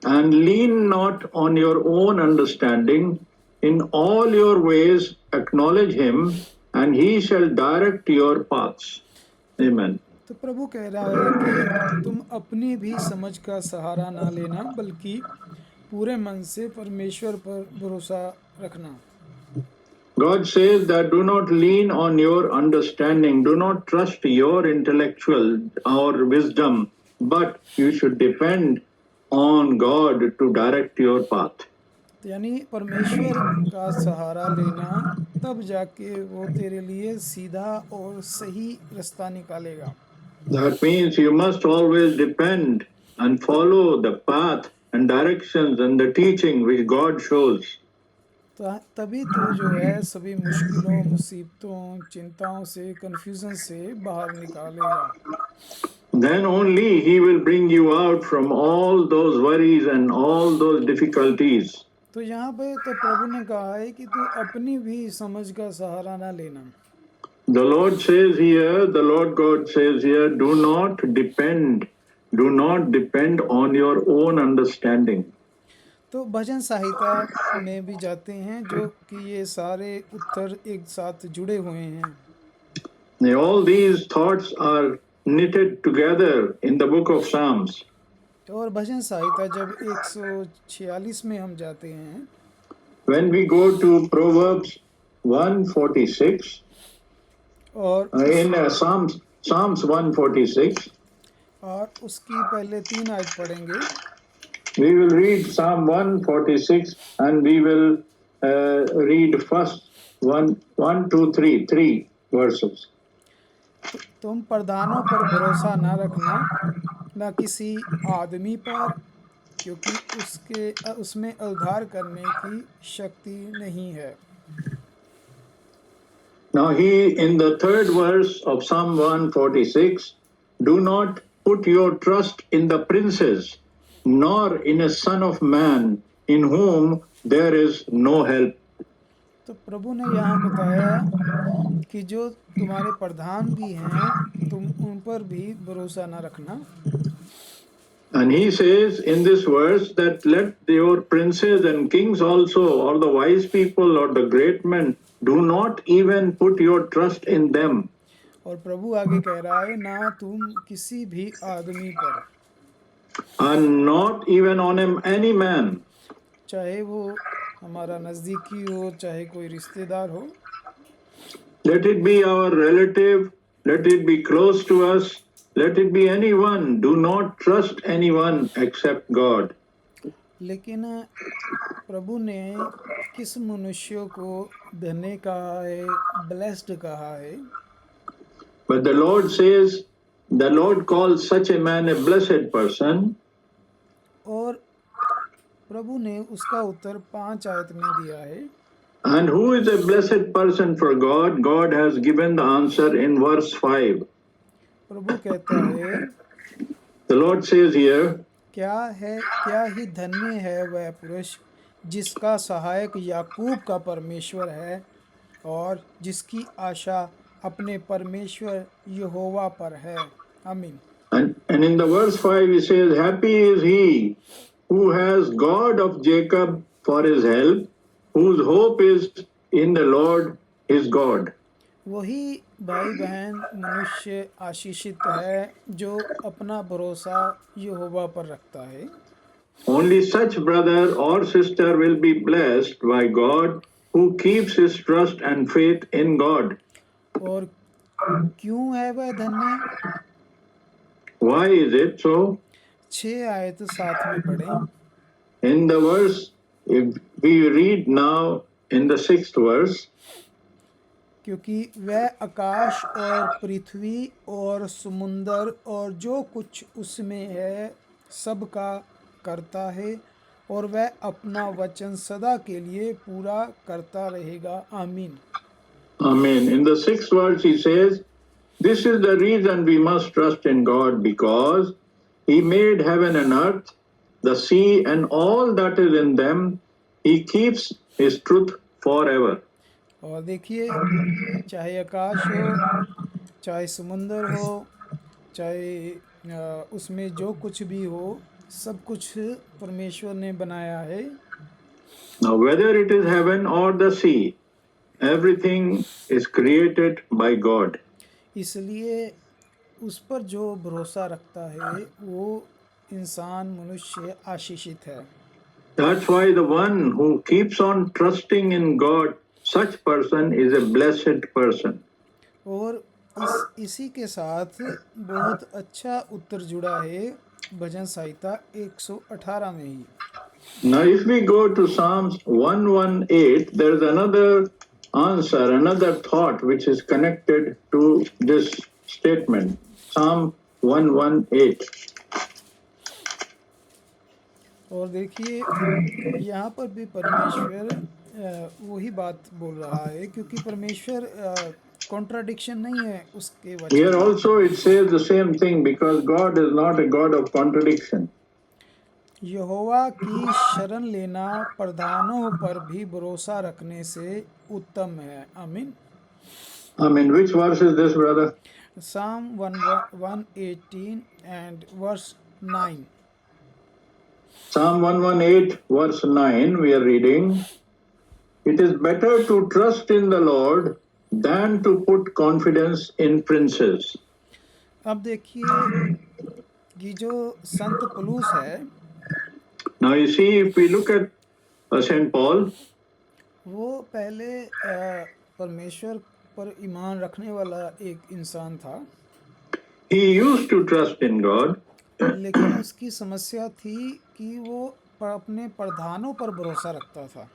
and lean not on your own understanding. In all your ways acknowledge him and he shall direct your paths. Amen. तो प्रभु कह रहा है कि तुम अपनी भी समझ का सहारा ना लेना, बल्कि पूरे मन से परमेश्वर पर भरोसा रखना. God says that do not lean on your understanding, do not trust your intellectual or wisdom, but you should depend on God to direct your path. यानी परमेश्वर का सहारा लेना, तब जाके वो तेरे लिए सीधा और सही रास्ता निकालेगा. That means you must always depend and follow the path and directions and the teaching which God shows. तभी तो जो है सभी मुश्किलों, मुसीबतों, चिंताओं से, कंफ्यूजन से बाहर निकालेगा. Then only he will bring you out from all those worries and all those difficulties. तो यहाँ पे तो प्रभु ने कहा है कि तू अपनी भी समझ का सहारा ना लेना. The Lord says here, the Lord God says here, do not depend on your own understanding. तो तो भजन संहिता में भी जाते हैं, जो कि ये सारे उत्तर एक साथ जुड़े हुए हैं। All these thoughts are knitted together in the book of Psalms. और भजन संहिता जब 146 में हम जाते हैं, When we go to Proverbs 146, और in Psalms 146, और उसकी पहले 3 आयत पढ़ेंगे। we will read Psalm 146 and we will read first 1, 2, 3 verses. तुम प्रधानों पर भरोसा न रखना, न किसी आदमी पर, क्योंकि उसमें उद्धार करने की शक्ति नहीं है। Now in the third verse of Psalm 146, do not put your trust in the princes, nor in a son of man, in whom there is no help. तो प्रभु ने यहाँ बताया कि जो तुम्हारे प्रधान भी हैं, तुम उन पर भी भरोसा न रखना। And he says in this verse that let your princes and kings also, or the wise people or the great men, do not even put your trust in them. और प्रभु आगे कह रहा है, ना तुम किसी भी आदमी पर, And not even on any man. चाहे वो हमारा नज़दीकी हो, चाहे कोई रिश्तेदार हो, Let it be our relative, let it be close to us, let it be anyone. Do not trust anyone except God. लेकिन प्रभु ने किस मनुष्य को धन्य कहा है, ब्लेस्ड कहा है। But the Lord says, the Lord calls such a man a blessed person. और प्रभु ने उसका उत्तर 5 आयत में दिया है। And who is a blessed person for God? God has given the answer in verse 5. प्रभु कहता है, The Lord says here, क्या ही धन्य है वह पुरुष जिसका सहायक याकूब का परमेश्वर है और जिसकी आशा अपने परमेश्वर यहोवा पर है। आमीन। and in the verse 5 he says, happy is he who has God of Jacob for his help, whose hope is in the Lord his God. वही भाई बहन मनुष्य आशीषित है जो अपना भरोसा यहोवा पर रखता है। Only such brother or sister will be blessed by God who keeps his trust and faith in God. और क्यों है वह धन्य? Why is it so? 6 आयत साथ में पढ़ें। In the verse, if we read now in the 6th verse, क्योंकि वह आकाश और पृथ्वी और समुंदर और जो कुछ उसमें है सबका करता है और वह अपना वचन सदा के लिए पूरा करता रहेगा। आमीन। Amen. In the 6th verse he says, this is the reason we must trust in God, because he made heaven and earth, the sea and all that is in them. He keeps his truth forever. और देखिए, चाहे आकाश हो, चाहे समुंदर हो, चाहे उसमें जो कुछ भी हो, सब कुछ परमेश्वर ने बनाया है। Now whether it is heaven or the sea, everything is created by God. इसलिए उस पर जो भरोसा रखता है वो इंसान मनुष्य आशीषित है। That's why the one who keeps on trusting in God, such person is a blessed person. और इसी के साथ बहुत अच्छा उत्तर जुड़ा है भजन संहिता 118 में ही। Now if we go to Psalms 118, there is another answer, another thought which is connected to this statement. Psalm 118. और देखिए, यहाँ पर भी परमेश्वर वही बात बोल रहा है, क्योंकि परमेश्वर कॉन्ट्राडिक्शन नहीं है उसके वचन Here में। also it says the same thing, because God is not a God of contradiction. यहोवा की शरण लेना प्रधानों पर भी भरोसा रखने से उत्तम है। आमीन। Amen. Which verse is this, brother? Psalm 118 and verse 9. Psalm 118 verse 9 we are reading, it is better to trust in the Lord than to put confidence in princes. अब देखिए कि जो संत पलूस है Now you see, if we look at St. Paul, वो पहले परमेश्वर पर ईमान रखने वाला एक इंसान था, he used to trust in God, लेकिन उसकी समस्या थी कि वो अपने प्रधानों पर भरोसा रखता था।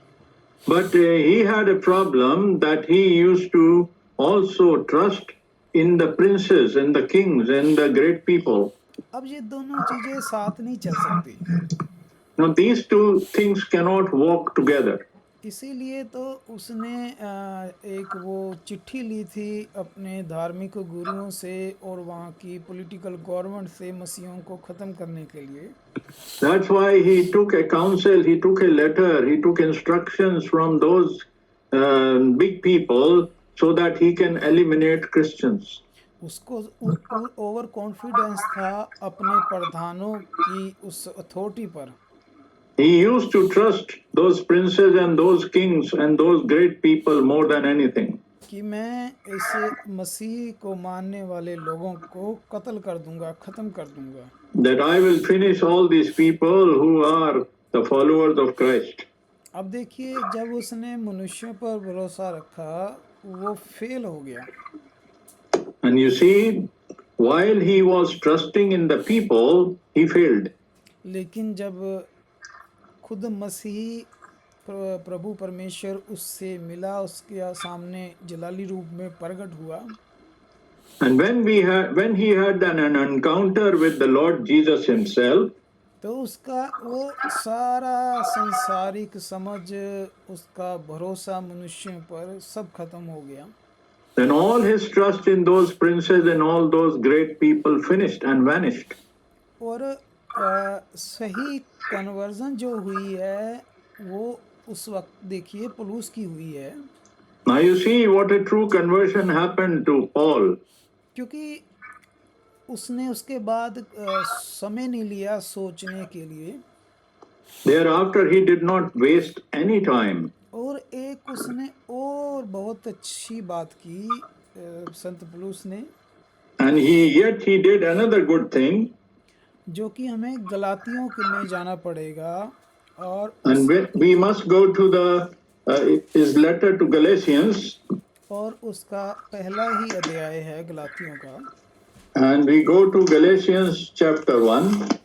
but he had a problem that he used to also trust in the princes and the kings and the great people. अब ये दोनों चीजें साथ नहीं चल सकती, Now these two things cannot walk together. इसीलिए तो उसने एक वो चिट्ठी ली थी अपने धार्मिक गुरुओं से और वहाँ की पॉलिटिकल गवर्नमेंट से मसीहों को ख़त्म करने के लिए। That's why he took a counsel, he took a letter, he took instructions from those big people so that he can eliminate Christians. उसको ओवर कॉन्फिडेंस था अपने प्रधानों की उस अथॉरिटी पर। He used to trust those princes and those kings and those great people more than anything. कि मैं इस मसीह को मानने वाले लोगों को कत्ल कर दूंगा, ख़त्म कर दूंगा। That I will finish all these people who are the followers of Christ. अब देखिए जब उसने मनुष्यों पर भरोसा रखा वो फेल हो गया। And you see, while he was trusting in the people, he failed. लेकिन जब खुद मसीह प्रभु परमेश्वर उससे मिला, उसके सामने जलाली रूप में प्रकट हुआ। And when he had an encounter with the Lord Jesus himself, तो उसका वो सारा संसारिक समझ, उसका भरोसा मनुष्यों पर सब खत्म हो गया। then all his trust in those princes and all those great people finished and vanished. और सही कन्वर्जन जो हुई है वो उस वक्त देखिए पलूस की हुई है। Now you see what a true conversion happened to Paul. क्योंकि उसने उसके बाद समय नहीं लिया सोचने के लिए। Thereafter he did not waste any time. और एक उसने और बहुत अच्छी बात की संत पलूस ने, And yet he did another good thing. जो कि हमें गलातियों के में जाना पड़ेगा और And we must go to his letter to Galatians. और उसका पहला ही अध्याय है गलातियों का। And we go to Galatians chapter 1.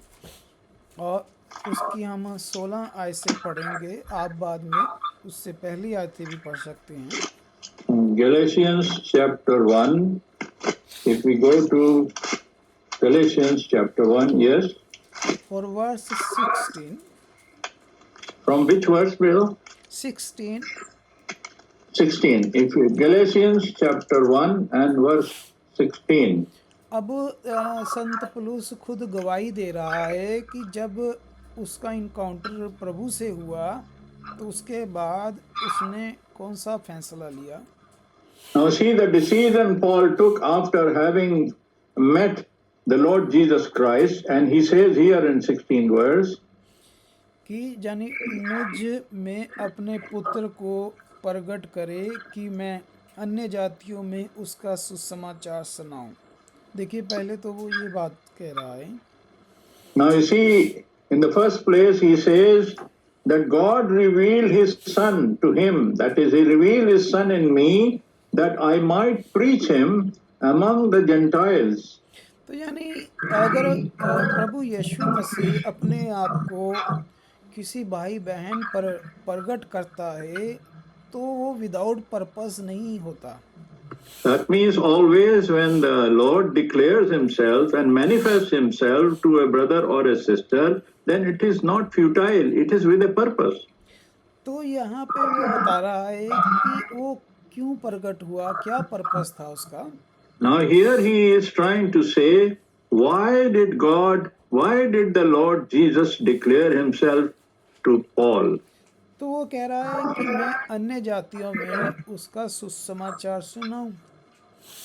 और उसकी हम 16 आयत से पढ़ेंगे, आप बाद में उससे पहली आयतें भी पढ़ सकते हैं। Galatians chapter 1. If we go to Galatians chapter 1, yes. और verse 16। From which verse, Bill? 16। 16. Galatians chapter 1 and verse 16. अब संत पलूस खुद गवाही दे रहा है कि जब उसका इनकाउंटर प्रभु से हुआ तो उसके बाद उसने कौन सा फैसला लिया। Now see the decision Paul took after having met the Lord Jesus Christ, and he says here in 16 verse, कि यानी मुझ में अपने पुत्र को प्रकट करे कि मैं अन्य जातियों में उसका सुसमाचार सुनाऊं। देखिए पहले तो वो ये बात कह रहा है। Now you see, in the first place he says that God revealed his son to him, that is, he revealed his son in me that I might preach him among the Gentiles. तो यानी अगर प्रभु यीशु मसीह अपने आप को किसी भाई बहन पर प्रकट करता है तो वो विदाउट पर्पस नहीं होता। That means always when the Lord declares himself and manifests himself to a brother or a sister, then it is not futile, it is with a purpose. तो यहाँ पे वो बता रहा है कि वो क्यों प्रकट हुआ, क्या पर्पस था उसका। Now here he is trying to say, why did the Lord Jesus declare himself to Paul? तो वो कह रहा है कि मैं अन्य जातियों में उसका सुसमाचार सुनाऊं।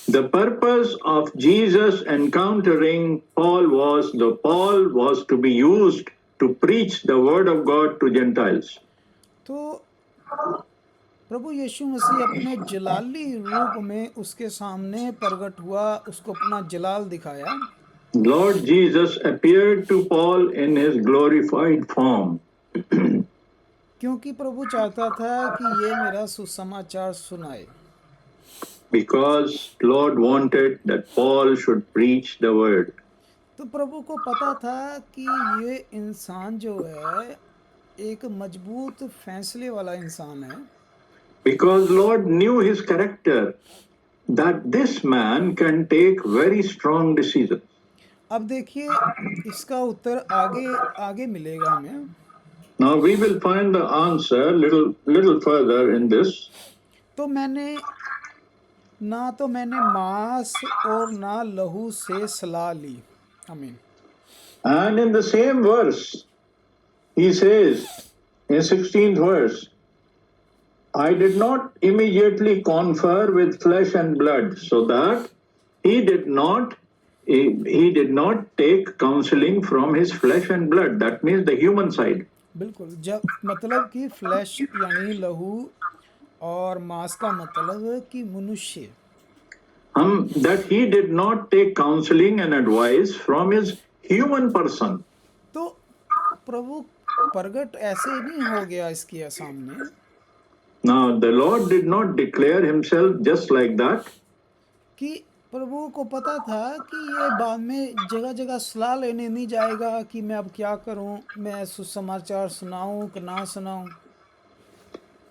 The purpose of Jesus encountering Paul was to be used to preach the word of God to Gentiles. तो प्रभु यीशु मसीह अपने जलाली रूप में उसके सामने प्रकट हुआ, उसको अपना जलाल दिखाया। Lord Jesus appeared to Paul in his glorified form. क्योंकि प्रभु चाहता था कि ये मेरा सुसमाचार सुनाए, Because Lord wanted that Paul should preach the word. तो प्रभु को पता था कि ये इंसान जो है एक मजबूत फैसले वाला इंसान है, Because Lord knew his character, that this man can take very strong decisions. अब देखिए इसका उत्तर आगे मिलेगा हमें। Now we will find the answer little further in this. तो मैंने मांस और ना लहू से सलाह ली। आमीन। And in the same verse, he says, in 16th verse, I did not immediately confer with flesh and blood, so that he did not take counseling from his flesh and blood. That means the human side. बिल्कुल, जब मतलब कि flash यानी लहू और मांस का मतलब कि मनुष्य, That he did not take counseling and advice from his human person. तो प्रभु प्रगट ऐसे नहीं हो गया इसके सामने। Now the Lord did not declare himself just like that. कि प्रभु को पता था कि ये बाद में जगह जगह सलाह लेने नहीं जाएगा कि मैं अब क्या करूं, मैं सुसमाचार सुनाऊं कि ना सुनाऊं।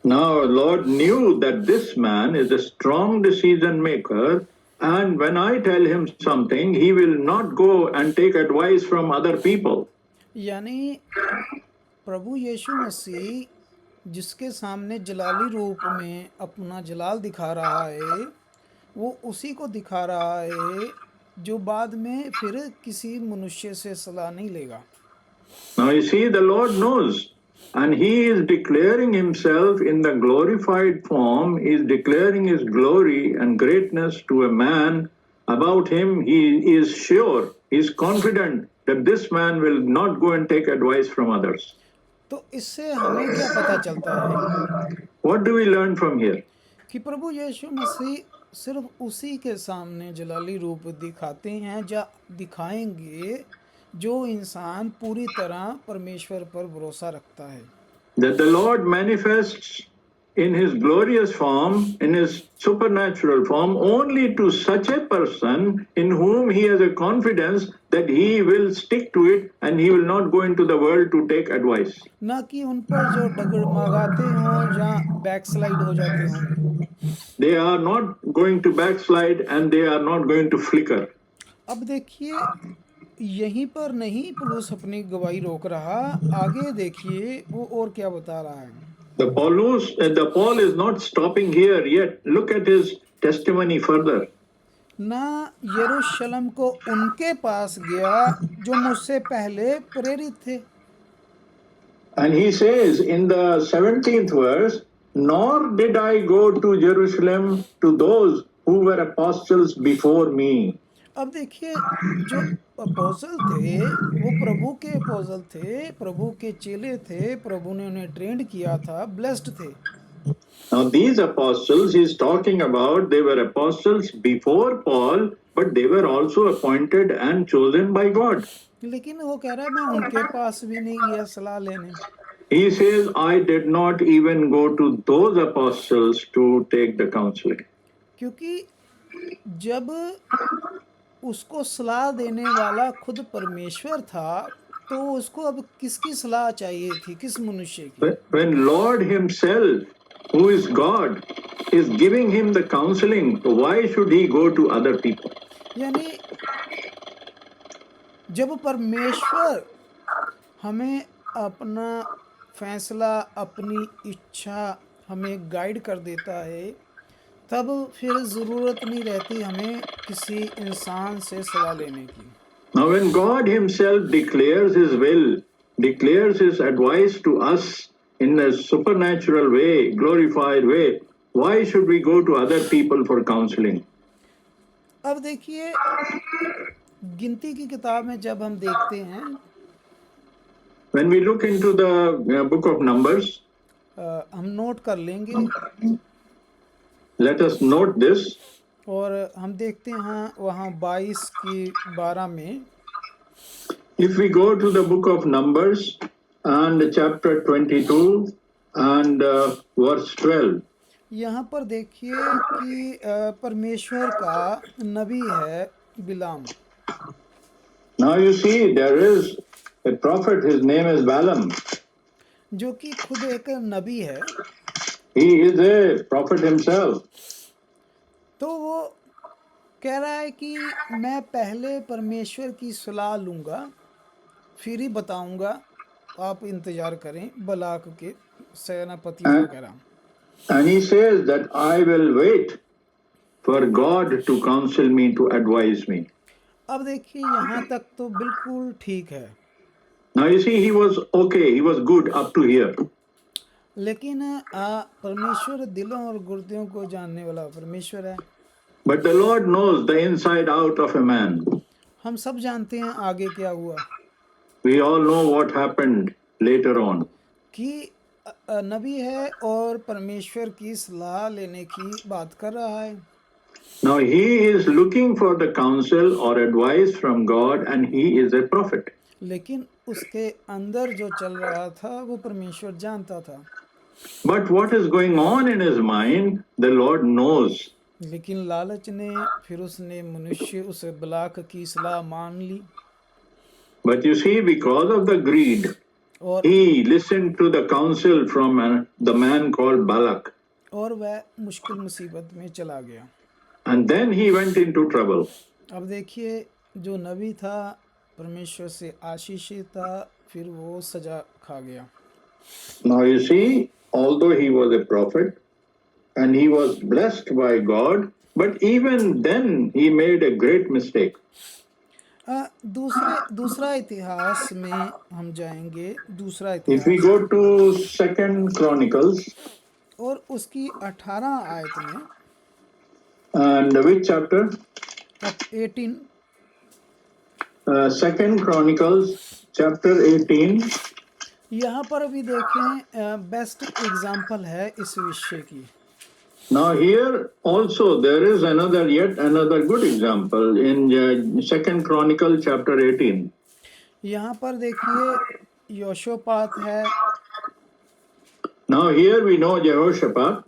Now Lord knew that this man is a strong decision maker, and when I tell him something, he will not go and take advice from other people. यानी प्रभु यीशु मसीह जिसके सामने जलाली रूप में अपना जलाल दिखा रहा है, वो उसी को दिखा रहा है जो बाद में फिर किसी मनुष्य से सलाह नहीं लेगा। Now you see, the Lord knows, and he is declaring himself in the glorified form. He is declaring his glory and greatness to a man. About him, he is sure, he is confident that this man will not go and take advice from others. तो इससे हमें क्या पता चलता है? What do we learn from here? कि प्रभु यीशु मसीह सिर्फ उसी के सामने जलाली रूप दिखाते हैं या दिखाएंगे जो इंसान पूरी तरह परमेश्वर पर भरोसा रखता है। That the Lord manifests in his glorious form, in his supernatural form, only to such a person in whom he has a confidence that he will stick to it and he will not go into the world to take advice. ना कि उन पर जो डगमगाते हों या backslide हो जाते हों। They are not going to backslide and they are not going to flicker. अब देखिए यहीं पर नहीं पौलुस अपनी गवाही रोक रहा, आगे देखिए वो और क्या बता रहा है। The Paul is not stopping here yet. Look at his testimony further. ना यरूशलेम को उनके पास गया जो मुझसे पहले प्रेरित थे। And he says in the 17th verse, nor did I go to Jerusalem to those who were apostles before me. अब देखिए जो अपोस्टल थे वो प्रभु के अपोस्टल थे, प्रभु के चेले थे, प्रभु ने उन्हें ट्रेंड किया था, ब्लेस्ड थे। Now these apostles he is talking about, they were apostles before Paul, but they were also appointed and chosen by God. लेकिन वो कह रहा है मैं उनके पास भी नहीं गया सलाह लेने। He says, I did not even go to those apostles to take the counseling. क्योंकि जब उसको सलाह देने वाला खुद परमेश्वर था तो उसको अब किसकी सलाह चाहिए थी, किस मनुष्य की? When Lord himself, who is God, is giving him the counseling, why should he go to other people? यानी जब परमेश्वर हमें अपना फैसला, अपनी इच्छा हमें गाइड कर देता है, तब फिर ज़रूरत नहीं रहती हमें किसी इंसान से सलाह लेने की। Now when God himself declares his will, declares his advice to us in a supernatural way, glorified way, why should we go to other people for counseling? अब देखिए गिनती की किताब में जब हम देखते हैं when we look into the book of Numbers, हम नोट कर लेंगे let us note this. और हम देखते हैं वहाँ 22 की 12 में If we go to the book of Numbers and chapter 22 and verse 12, यहाँ पर देखिए कि परमेश्वर का नबी है बिलाम। now you see there is a prophet, his name is Balaam. जो कि खुद एक नबी है। He is a prophet himself. तो वो कह रहा है कि मैं पहले परमेश्वर की सलाह लूँगा फिर ही बताऊँगा, आप इंतज़ार करें। बलाक के सेनापति को कह रहा। And he says that I will wait for God to counsel me, to advise me. अब देखिए यहाँ तक तो बिल्कुल ठीक है, Now you see, he was okay, he was good up to here. लेकिन परमेश्वर दिलों और गुर्दों को जानने वाला परमेश्वर है। But the Lord knows the inside out of a man. हम सब जानते हैं आगे क्या हुआ, We all know what happened later on. कि नबी है और परमेश्वर की सलाह लेने की बात कर रहा है। Now he is looking for the counsel or advice from God, and he is a prophet. लेकिन उसके अंदर जो चल रहा था वो परमेश्वर जानता था। But what is going on in his mind, the Lord knows. लेकिन लालच ने फिर उसने मनुष्य उस बलाक की सलाह मान ली But you see, because of the greed, और he listened to the counsel from the man called Balak. और वह मुश्किल मुसीबत में चला गया। And then he went into trouble. अब देखिए जो नबी था परमेश्वर से आशीषित था, फिर वो सजा खा गया। Now you see, although he was a prophet and he was blessed by God, but even then he made a great mistake. दूसरा इतिहास में हम जाएंगे। दूसरा If we इतिहास go to 2 Chronicles, और उसकी 18 आयत में, and which chapter? 18 2 Chronicles chapter 18. यहाँ पर भी देखें बेस्ट एग्जाम्पल है इस विषय की। Now here also there is yet another good example in 2 Chronicle chapter 18. यहाँ पर देखिए योशोपात है Now here we know Jehoshaphat,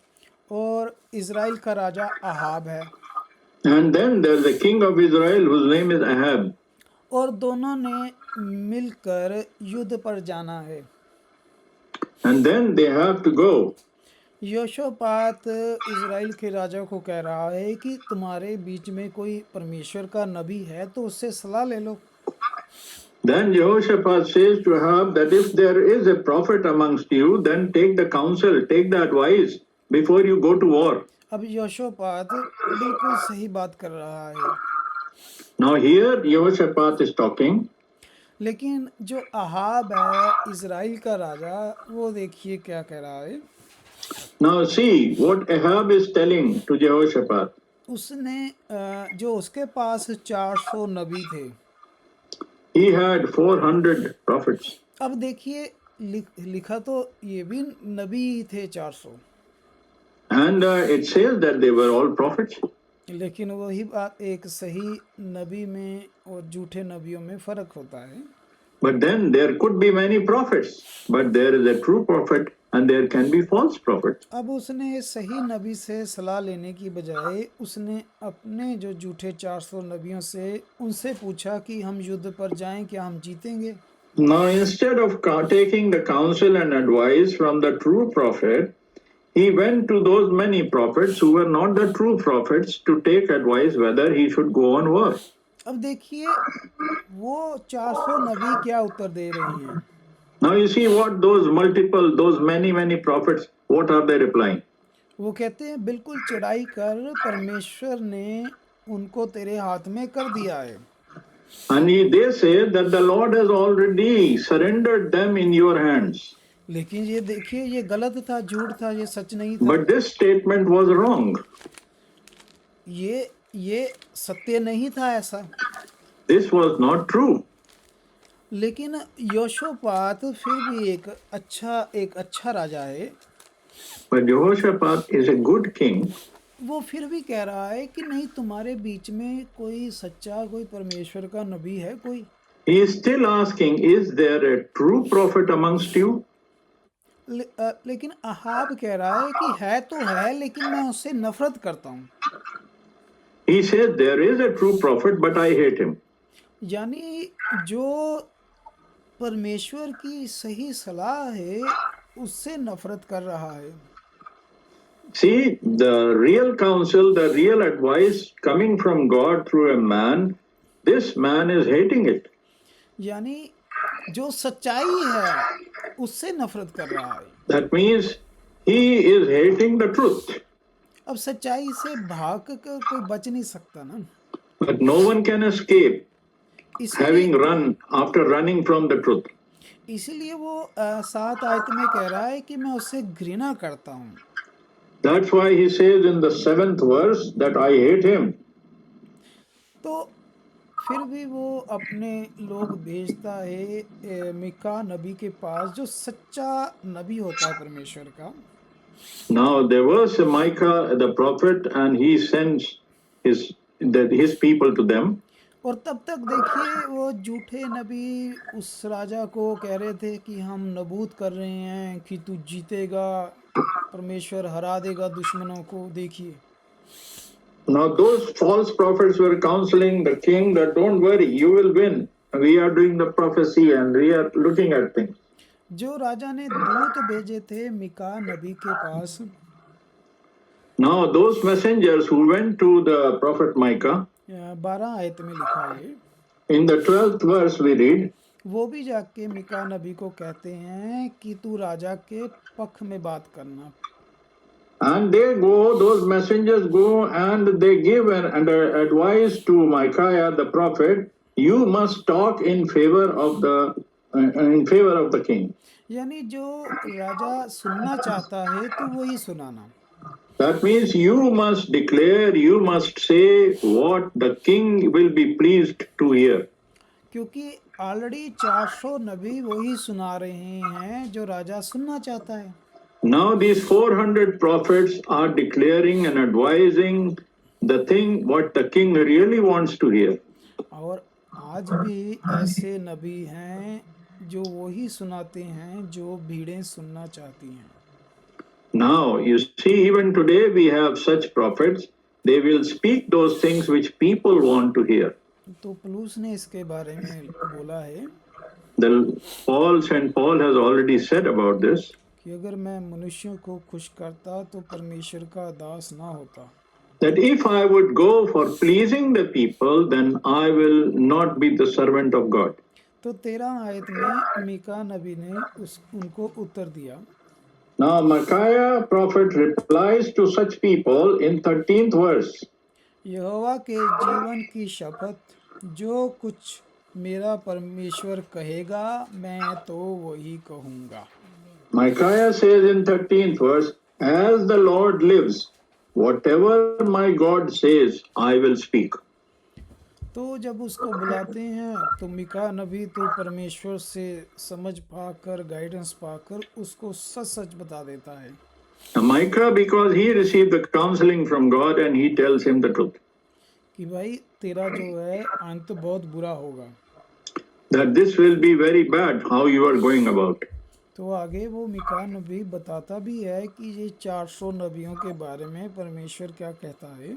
और इज़राइल का राजा अहाब है, and then there is a king of Israel whose name is Ahab. और दोनों ने मिलकर युद्ध पर जाना है। And then they have to go. योशोपात इज़राइल के राजा को कह रहा है कि तुम्हारे बीच में कोई परमेश्वर का नबी है तो उससे सलाह ले लो। Then Jehoshaphat says to Ahab that if there is a prophet amongst you, then take the counsel, take the advice before you go to war. अब योशोपात बिल्कुल सही बात कर रहा है। Now here Jehoshaphat is talking. लेकिन जो अहाब है इज़राइल का राजा, वो देखिए क्या कह रहा है। Now see what Ahab is telling to Jehoshaphat. उसने जो उसके पास 400 नबी थे, He had 400 prophets. अब देखिए लिखा तो ये भी नबी ही थे 400, And it says that they were all prophets. लेकिन वही बात, एक सही नबी में और झूठे नबियों में फ़र्क होता है। But then there could be many prophets, but there is a true prophet and there can be false prophets. अब उसने सही नबी से सलाह लेने की बजाय उसने अपने जो झूठे 400 नबियों से उनसे पूछा कि हम युद्ध पर जाएं, क्या हम जीतेंगे? Now instead of taking the counsel and advice from the true prophet, he went to those many prophets who were not the true prophets to take advice whether he should go on war. अब देखिए वो 400 नबी क्या उत्तर दे रही हैं। Now you see what those many prophets, what are they replying? वो कहते हैं बिल्कुल चढ़ाई कर, परमेश्वर ने उनको तेरे हाथ में कर दिया है। And they say that the Lord has already surrendered them in your hands. लेकिन ये देखिए ये गलत था, झूठ था, ये सच नहीं था। But this statement was wrong. ये सत्य नहीं था ऐसा। This was not true. लेकिन योशोपात फिर भी एक अच्छा राजा है। But Jehoshaphat is a good king. वो फिर भी कह रहा है कि नहीं, तुम्हारे बीच में कोई सच्चा, कोई परमेश्वर का नबी है कोई? He is still asking, is there a true prophet amongst you? लेकिन अहाब कह रहा है कि है तो है, लेकिन मैं उससे नफरत करता हूँ। He says, there is a true prophet, but I hate him. यानी जो परमेश्वर की सही सलाह है उससे नफरत कर रहा है। See, the real counsel, the real advice coming from God through a man, this man is hating it. यानी जो सच्चाई है उससे नफरत कर रहा है। That means he is hating the truth. अब सच्चाई से भाग कर कोई बच नहीं सकता ना। But no one can escape having इसलिए run after running from the truth. इसीलिए वो 7 आयत में कह रहा है कि मैं उससे घृणा करता हूँ। That's why he says in the 7th verse that I hate him. तो फिर भी वो अपने लोग भेजता है मीका नबी के पास, जो सच्चा नबी होता है परमेश्वर का। Now there was a Micah the prophet, and he sends his people to them. और तब तक देखिए वो झूठे नबी उस राजा को कह रहे थे कि हम नबूद कर रहे हैं, कि तू जीतेगा, परमेश्वर हरा देगा दुश्मनों को। देखिए Now those false prophets were counseling the king that don't worry, you will win. We are doing the prophecy and we are looking at things. जो राजा ने दूत भेजे थे मीका नबी के पास, Now those messengers who went to the prophet Micah, 12 आयत में लिखा है, in the 12th verse we read, वो भी जाके मीका नबी को कहते हैं कि तू राजा के पक्ष में बात करना। and they go, those messengers go and they give an advice to Micaiah the prophet, you must talk in favor of the king. यानी जो राजा सुनना चाहता है तो वही सुनाना। That means you must declare, you must say what the king will be pleased to hear. क्योंकि already 400 नबी वही सुना रहे हैं जो राजा सुनना चाहता है। Now these 400 prophets are declaring and advising the thing what the king really wants to hear. और आज भी ऐसे नबी हैं जो वही सुनाते हैं जो भीड़ें सुनना चाहती हैं। Now you see, even today we have such prophets. They will speak those things which people want to hear. तो पौलुस ने इसके बारे में बोला है Saint Paul has already said about this. कि अगर मैं मनुष्यों को खुश करता तो परमेश्वर का दास ना होता। That if I would go for pleasing the people, then I will not be the servant of God. तो 13 आयत में मीका नबी ने उनको उत्तर दिया। Now Micaiah prophet replies to such people in 13th verse. यहोवा के जीवन की शपथ, जो कुछ मेरा परमेश्वर कहेगा मैं तो वही कहूँगा। Micaiah says in 13th verse, as the Lord lives, whatever my God says, I will speak. तो जब उसको बुलाते हैं तो मीका नबी तो परमेश्वर से समझ पाकर, गाइडेंस पाकर उसको सच सच बता देता है। Now Micah, because he received the counseling from God and he tells him the truth. कि भाई तेरा जो है अंत बहुत बुरा होगा। That this will be very bad, how you are going about. तो आगे वो मीका नबी बताता भी है कि ये 400 नबियों के बारे में परमेश्वर क्या कहता है।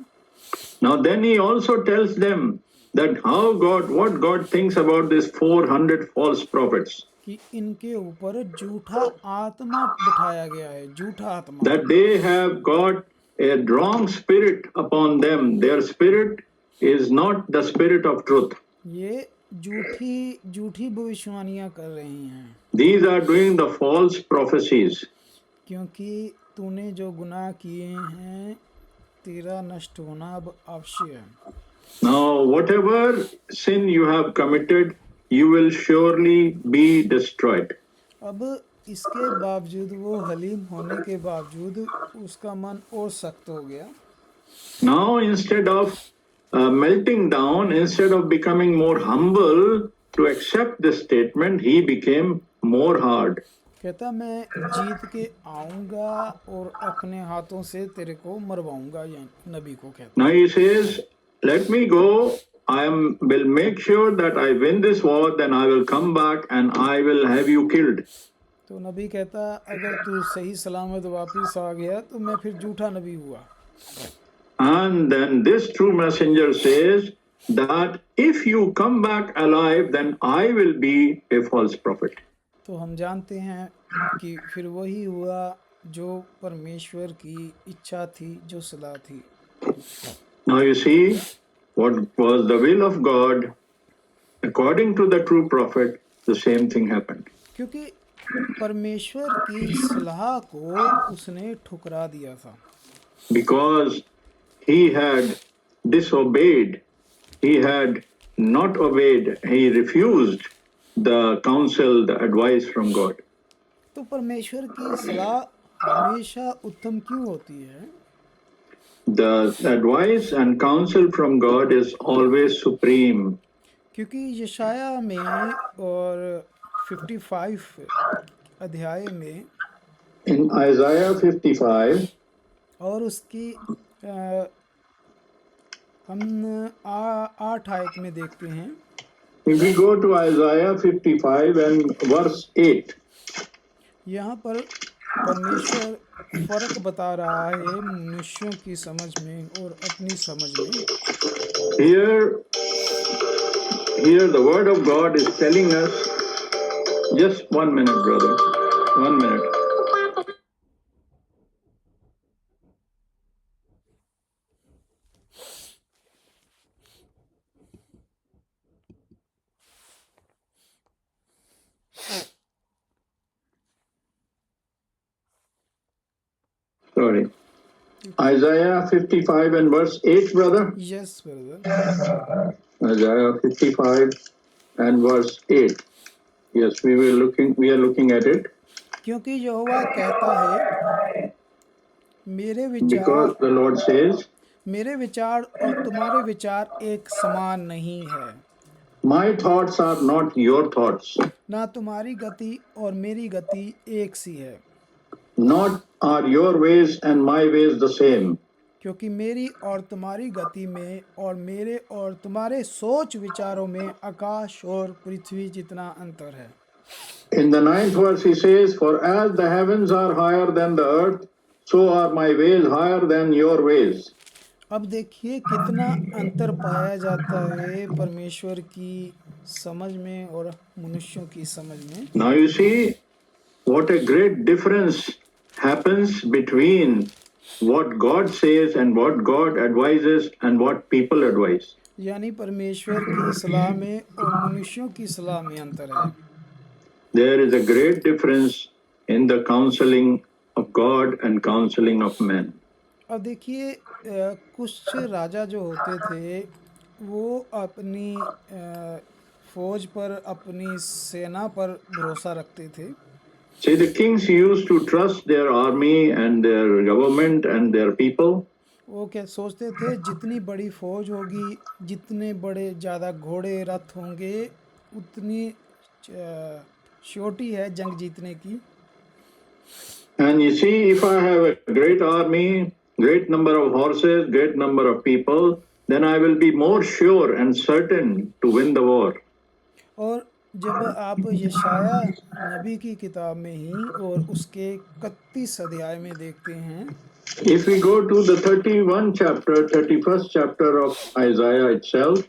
Now then he also tells them that what God thinks about these 400 false prophets. कि इनके ऊपर झूठा आत्मा बिठाया गया है, झूठा आत्मा। That they have got a wrong spirit upon them. Their spirit is not the spirit of truth. ये झूठी भविष्यवाणियां कर रही हैं। These are doing the false prophecies. क्योंकि तूने जो गुनाह किए हैं तेरा नष्ट होना अब अवश्य है। Now whatever sin you have committed, you will surely be destroyed. अब इसके बावजूद वो हलीम होने के बावजूद उसका मन और सख्त हो गया। Now instead of melting down, instead of becoming more humble, to accept this statement, he became more hard. कहता मैं जीत के आऊंगा और अपने हाथों से तेरे को मरवाऊंगा, या नबी को कहता। Now he says, let me go, will make sure that I win this war, then I will come back and I will have you killed. तो नबी कहता अगर तू सही सलामत वापस आ गया तो मैं फिर झूठा नबी हुआ। And then this true messenger says that if you come back alive, then I will be a false prophet. तो हम जानते हैं कि फिर वही हुआ जो परमेश्वर की इच्छा थी, जो सलाह थी। Now you see what was the will of God. According to the true prophet, the same thing happened. क्योंकि परमेश्वर की सलाह को उसने ठुकरा दिया था, Because he had disobeyed, he had not obeyed, he refused the counsel, the advice from God. तो परमेश्वर की सलाह हमेशा उत्तम क्यों होती है? The advice and counsel from God is always supreme. क्योंकि यशाया में और 55 अध्याय में In Isaiah 55, और उसकी हम 8 आयत में देखते हैं। if we go to Isaiah 55 and verse 8, यहाँ पर परमेश्वर फर्क बता रहा है मनुष्यों की समझ में और अपनी समझ में। here the word of God is telling us, just 1 minute, brother, 1 minute. Sorry. Isaiah 55 and verse 8, brother. Yes brother. Isaiah 55 and verse 8. Yes, we are looking at it. क्योंकि यहोवा कहता है मेरे विचार Because the Lord says, मेरे विचार और तुम्हारे विचार एक समान नहीं है, my thoughts are not your thoughts, ना तुम्हारी गति और मेरी गति एक सी है, not are your ways and my ways the same. क्योंकि मेरी और तुम्हारी गति में और मेरे और तुम्हारे सोच विचारों में आकाश और पृथ्वी जितना अंतर है। In the 9th verse he says, for as the heavens are higher than the earth, so are my ways higher than your ways. अब देखिए कितना अंतर पाया जाता है परमेश्वर की समझ में और मनुष्यों की समझ में। Now you see what a great difference happens between what God says and what God advises and what people advise. यानी परमेश्वर की सलाह में और मनुष्यों की सलाह में अंतर है। There is a great difference in the counseling of God and counseling of men. अब देखिए कुछ राजा जो होते थे वो अपनी फौज पर, अपनी सेना पर भरोसा रखते थे। See, the kings used to trust their army and their government and their people. वो क्या सोचते थे जितनी बड़ी फौज होगी, जितने बड़े ज़्यादा घोड़े रथ होंगे, उतनी श्योरिटी है जंग जीतने की। And you see, if I have a great army, great number of horses, great number of people, then I will be more sure and certain to win the war. और जब आप यशाया नबी की किताब में ही और उसके 31 अध्याय में देखते हैं, If we go to the 31st chapter of Isaiah itself,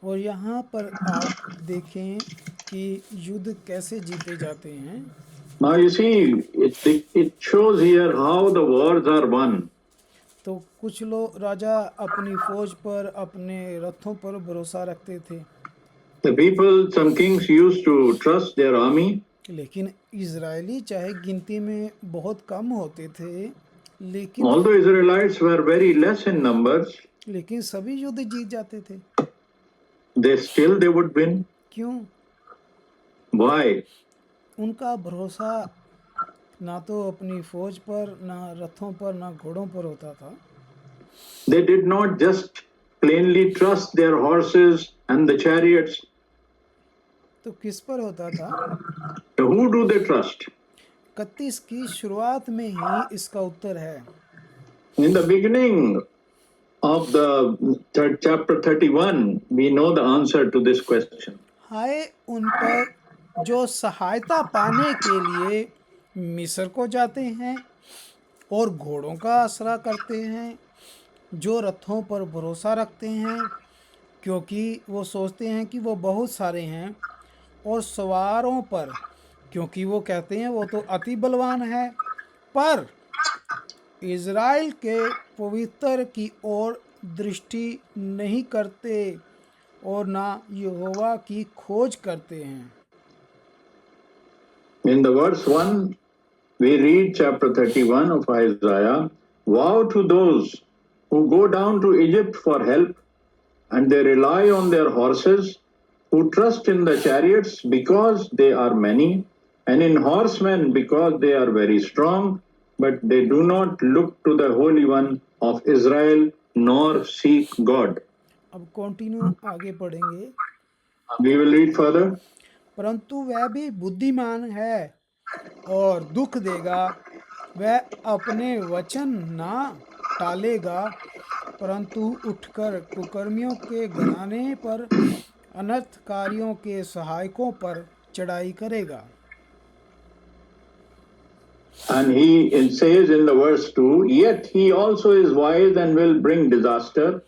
और यहाँ पर आप देखें कि युद्ध कैसे जीते जाते हैं। now you see, it shows here how the wars are won. तो कुछ लोग राजा अपनी फौज पर, अपने रथों पर भरोसा रखते थे। The people, some kings used to trust their army. लेकिन इजरायली चाहे गिनती में बहुत कम होते थे, लेकिन Although Israelites were very less in numbers, लेकिन सभी युद्ध जीत जाते थे। they would win. क्यों? Why? उनका भरोसा ना तो अपनी फौज पर, ना रथों पर, ना घोड़ों पर होता था। They did not just plainly trust their horses and the chariots. तो किस पर होता था? So who do they trust? 31 की शुरुआत में ही इसका उत्तर है। In the beginning of the chapter 31, we know the answer to this question. हाय उन पर जो सहायता पाने के लिए मिस्र को जाते हैं और घोड़ों का आसरा करते हैं, जो रथों पर भरोसा रखते हैं, क्योंकि वो सोचते हैं कि वो बहुत सारे हैं, और सवारों पर, क्योंकि वो कहते हैं वो तो अति बलवान है, पर इज़राइल के पवित्र की ओर दृष्टि नहीं करते और ना यहोवा की खोज करते हैं। In the verse 1, we read chapter 31 of Isaiah, "Woe to those who go down to Egypt for help, and they rely on their horses, who trust in the chariots because they are many, and in horsemen because they are very strong, but they do not look to the Holy One of Israel, nor seek God." अब continue आगे पढ़ेंगे। We will read further. परंतु वह भी बुद्धिमान है और दुख देगा, वह अपने वचन ना टालेगा, परंतु उठकर कुकर्मियों के घराने पर, अनर्थकारियों के सहायकों पर चढ़ाई करेगा। And it says in the verse 2, "Yet he also is wise and will bring disaster,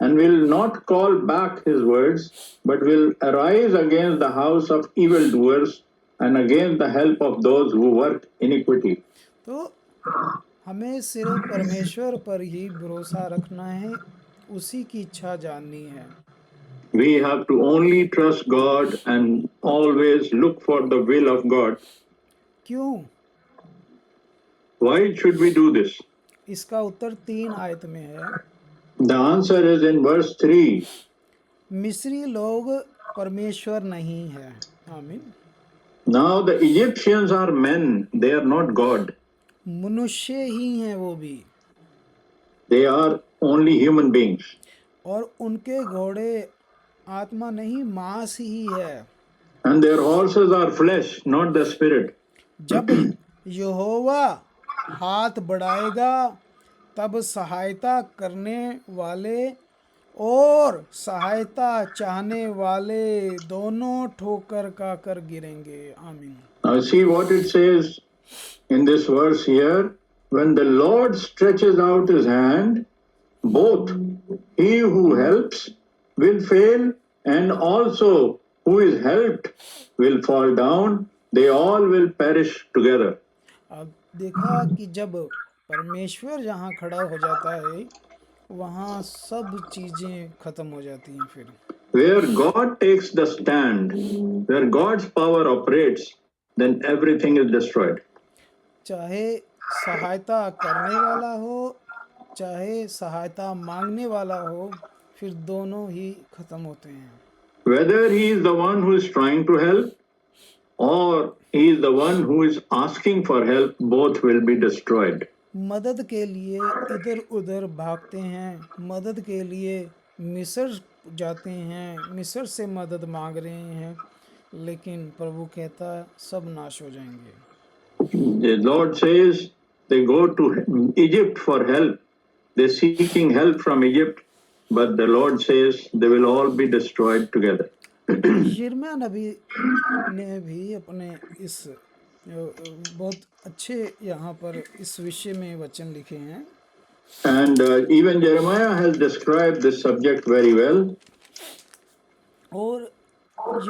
and will not call back his words, but will arise against the house of evildoers and against the help of those who work iniquity." तो हमें सिर्फ परमेश्वर पर ही भरोसा रखना है, उसी की इच्छा जाननी है। We have to only trust God and always look for the will of God. क्यों? Why should we do this? इसका उत्तर 3 आयत में है। The answer is in verse 3. मिस्री लोग परमेश्वर नहीं है। आमीन। Now the Egyptians are men, they are not God. मनुष्य ही हैं वो भी, They are only human beings. और उनके घोड़े आत्मा नहीं मांस ही है। And their horses are flesh, not the spirit. जब यहोवा हाथ बढ़ाएगा, तब सहायता करने वाले और सहायता चाहने वाले दोनों ठोकर खाकर गिरेंगे। आमीन। Now see what it says in this verse here. When the Lord stretches out his hand, both he who helps will fail, and also who is helped will fall down. They all will perish together. अब देखा कि जब परमेश्वर जहाँ खड़ा हो जाता है, वहाँ सब चीजें खत्म हो जाती हैं। फिर Where God takes the stand, where God's power operates, then everything is destroyed. चाहे सहायता करने वाला हो, चाहे सहायता मांगने वाला हो, फिर दोनों ही खत्म होते हैं। Whether he is the one who is trying to help or he is the one who is asking for help, both will be destroyed. मदद के लिए इधर उधर भागते हैं, मदद के लिए मिस्र जाते हैं, मिस्र से मदद मांग रहे हैं, लेकिन प्रभु कहता है सब नाश हो जाएंगे। The Lord says they go to Egypt for help. They're seeking help from Egypt, but the Lord says they will all be destroyed together. यिर्मयाह नबी ने भी अपने इस बहुत अच्छे यहाँ पर इस विषय में वचन लिखे हैं। And even Jeremiah has described this subject very well. और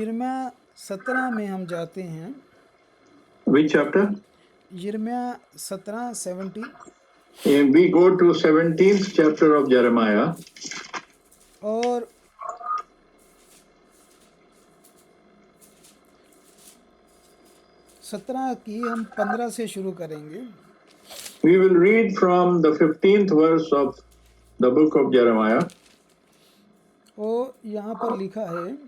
यिर्मयाह 17 में हम जाते हैं। Which chapter? यिर्मयाह 17:70। We go to 17th chapter of Jeremiah. और सत्रह की हम 15 से शुरू करेंगे। We will read from the 15th verse of the book of Jeremiah. और यहाँ पर लिखा है,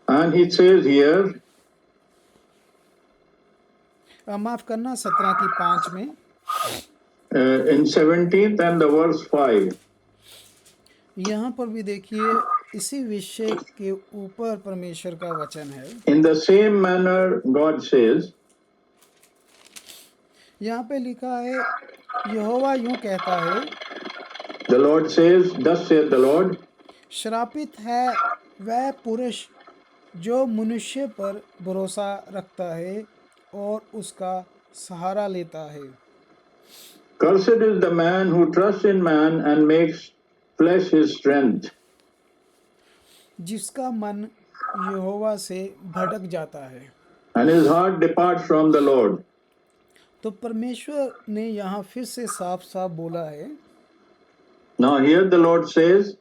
And it says here, माफ करना 17 की 5 में, in 17th and the verse 5. यहाँ पर भी देखिए इसी विषय के ऊपर परमेश्वर का वचन है। In the same manner, God says, यहाँ पे लिखा है, यहोवा यूं कहता है, the Lord says, thus saith the Lord, श्रापित है वह पुरुष जो मनुष्य पर भरोसा रखता है और उसका सहारा लेता है। cursed is the man who trusts in man and makes flesh his strength, जिसका मन यहोवा से भटक जाता है। and his heart departs from the Lord. तो परमेश्वर ने यहाँ फिर से साफ साफ बोला है Now here the Lord says,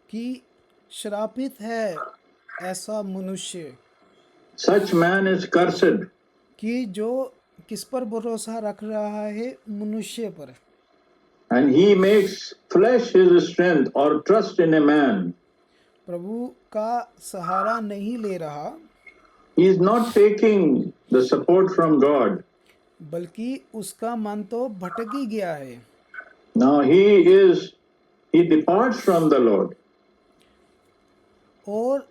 कि श्रापित है ऐसा मनुष्य such man is cursed, कि जो किस पर भरोसा रख रहा है, मनुष्य पर, and he makes flesh his strength or trust in a man. प्रभु का सहारा नहीं ले रहा, He is not taking the support from God. बल्कि उसका मन तो भटक ही गया है। Now he departs from the Lord. और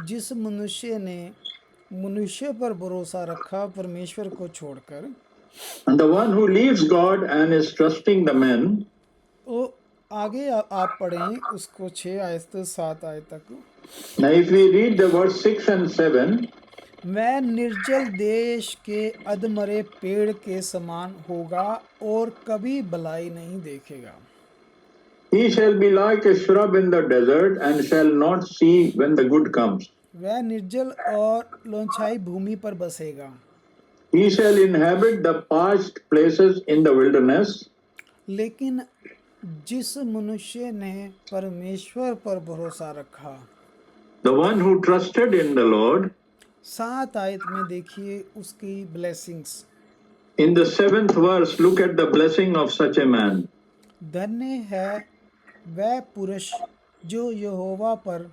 जिस मनुष्य ने मनुष्य पर भरोसा रखा परमेश्वर को छोड़कर, And the one who leaves God and is trusting the men, तो आगे आप पढ़ें उसको 6 आयत से 7 आयत तक। now if we read the verse 6 and 7, मैं निर्जल देश के अधमरे पेड़ के समान होगा और कभी भलाई नहीं देखेगा। he shall be like a shrub in the desert and shall not see when the good comes. वह निर्जल और लोंछाई भूमि पर बसेगा। He shall inhabit the parched places in the wilderness. लेकिन जिस मनुष्य ने परमेश्वर पर भरोसा रखा, The one who trusted in the Lord, 7 आयत में देखिए उसकी blessings. in the 7th verse, look at the blessing of such a man. धन्य है वह पुरुष जो यहोवा पर